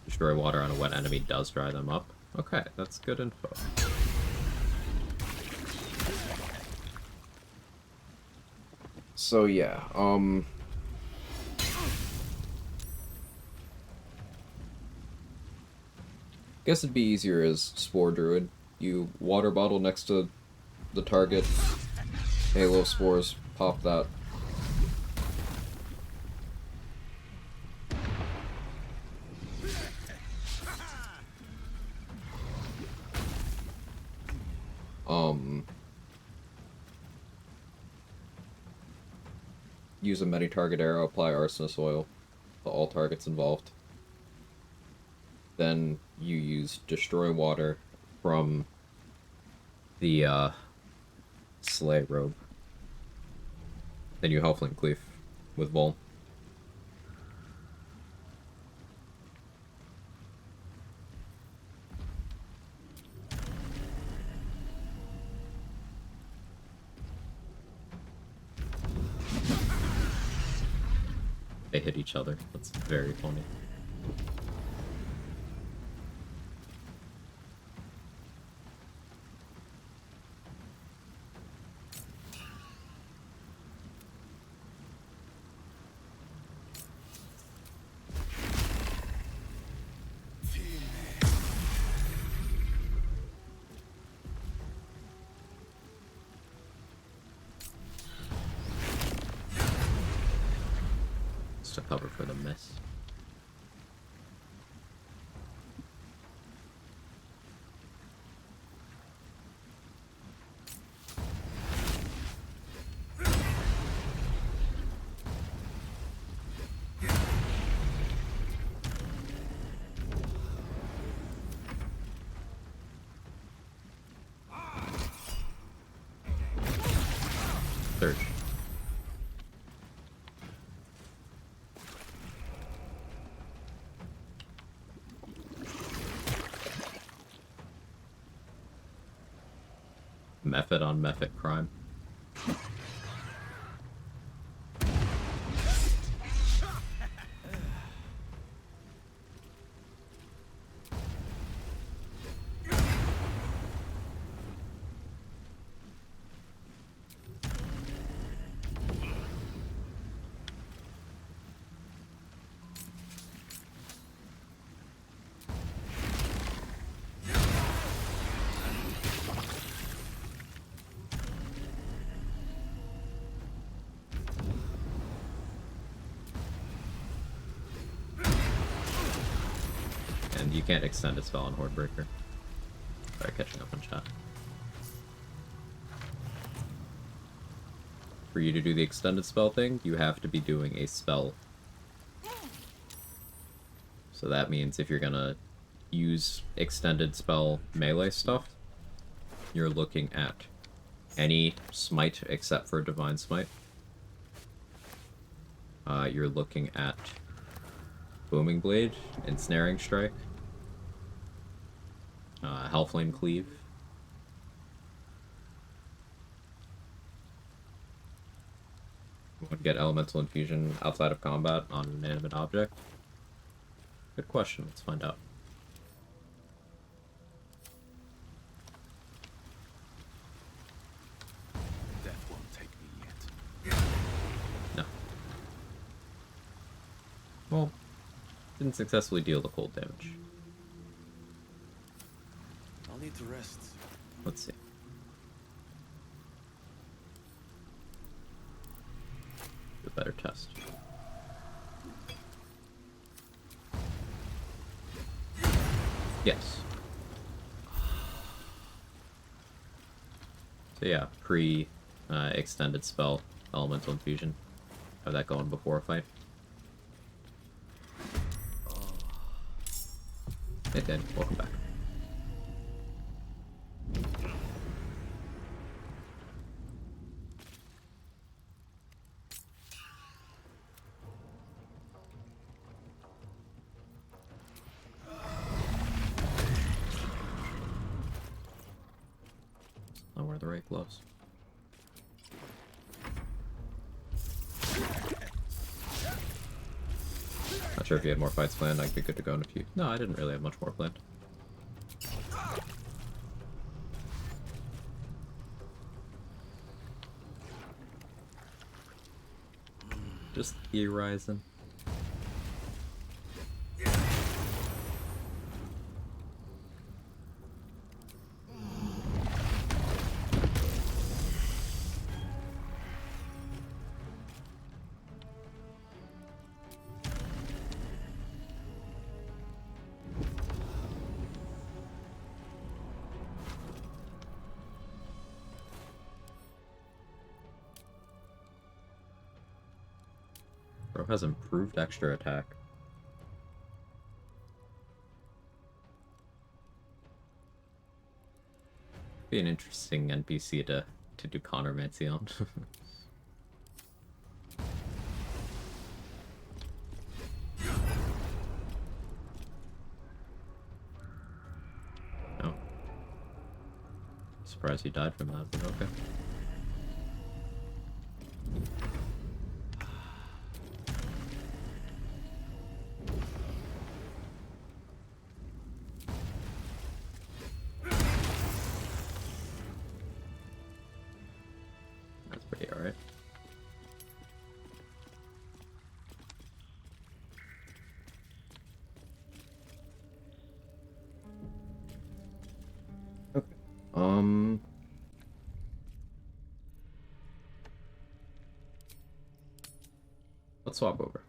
Destroy water on a wet enemy does dry them up. Okay, that's good info. So yeah, guess it'd be easier as Spore Druid. You water bottle next to the target, Halo Spores, pop that. Use a many-target arrow, apply arsonist oil to all targets involved. Then you use Destroy Water from the Slay Robe. Then you Helfling Cleave with Vol. They hit each other. That's very funny. To cover for the miss. Surge. Method on method crime. And you can't extend a spell on Hordebreaker. Sorry, catching up on chat. For you to do the extended spell thing, you have to be doing a spell So that means if you're gonna use extended spell melee stuff, you're looking at any smite except for Divine Smite. You're looking at Booming Blade, Ensnaring Strike, Hellflame Cleave. You want to get Elemental Infusion outside of combat on an inanimate object? Good question, let's find out. Death won't take me yet. No. Well, didn't successfully deal the cold damage. I'll need to rest. Let's see. Do a better test. Yes. So yeah, extended spell, Elemental Infusion. Have that going before a fight. Hey Dan, welcome back. I'll wear the right gloves. Not sure if you had more fights planned. I'd be good to go in a few. No, I didn't really have much more planned. Just theorizing. Bro has improved extra attack. Be an interesting NPC to do Connormancy on. No. Surprised he died from that, but okay. That's pretty alright. Okay. Let's swap over.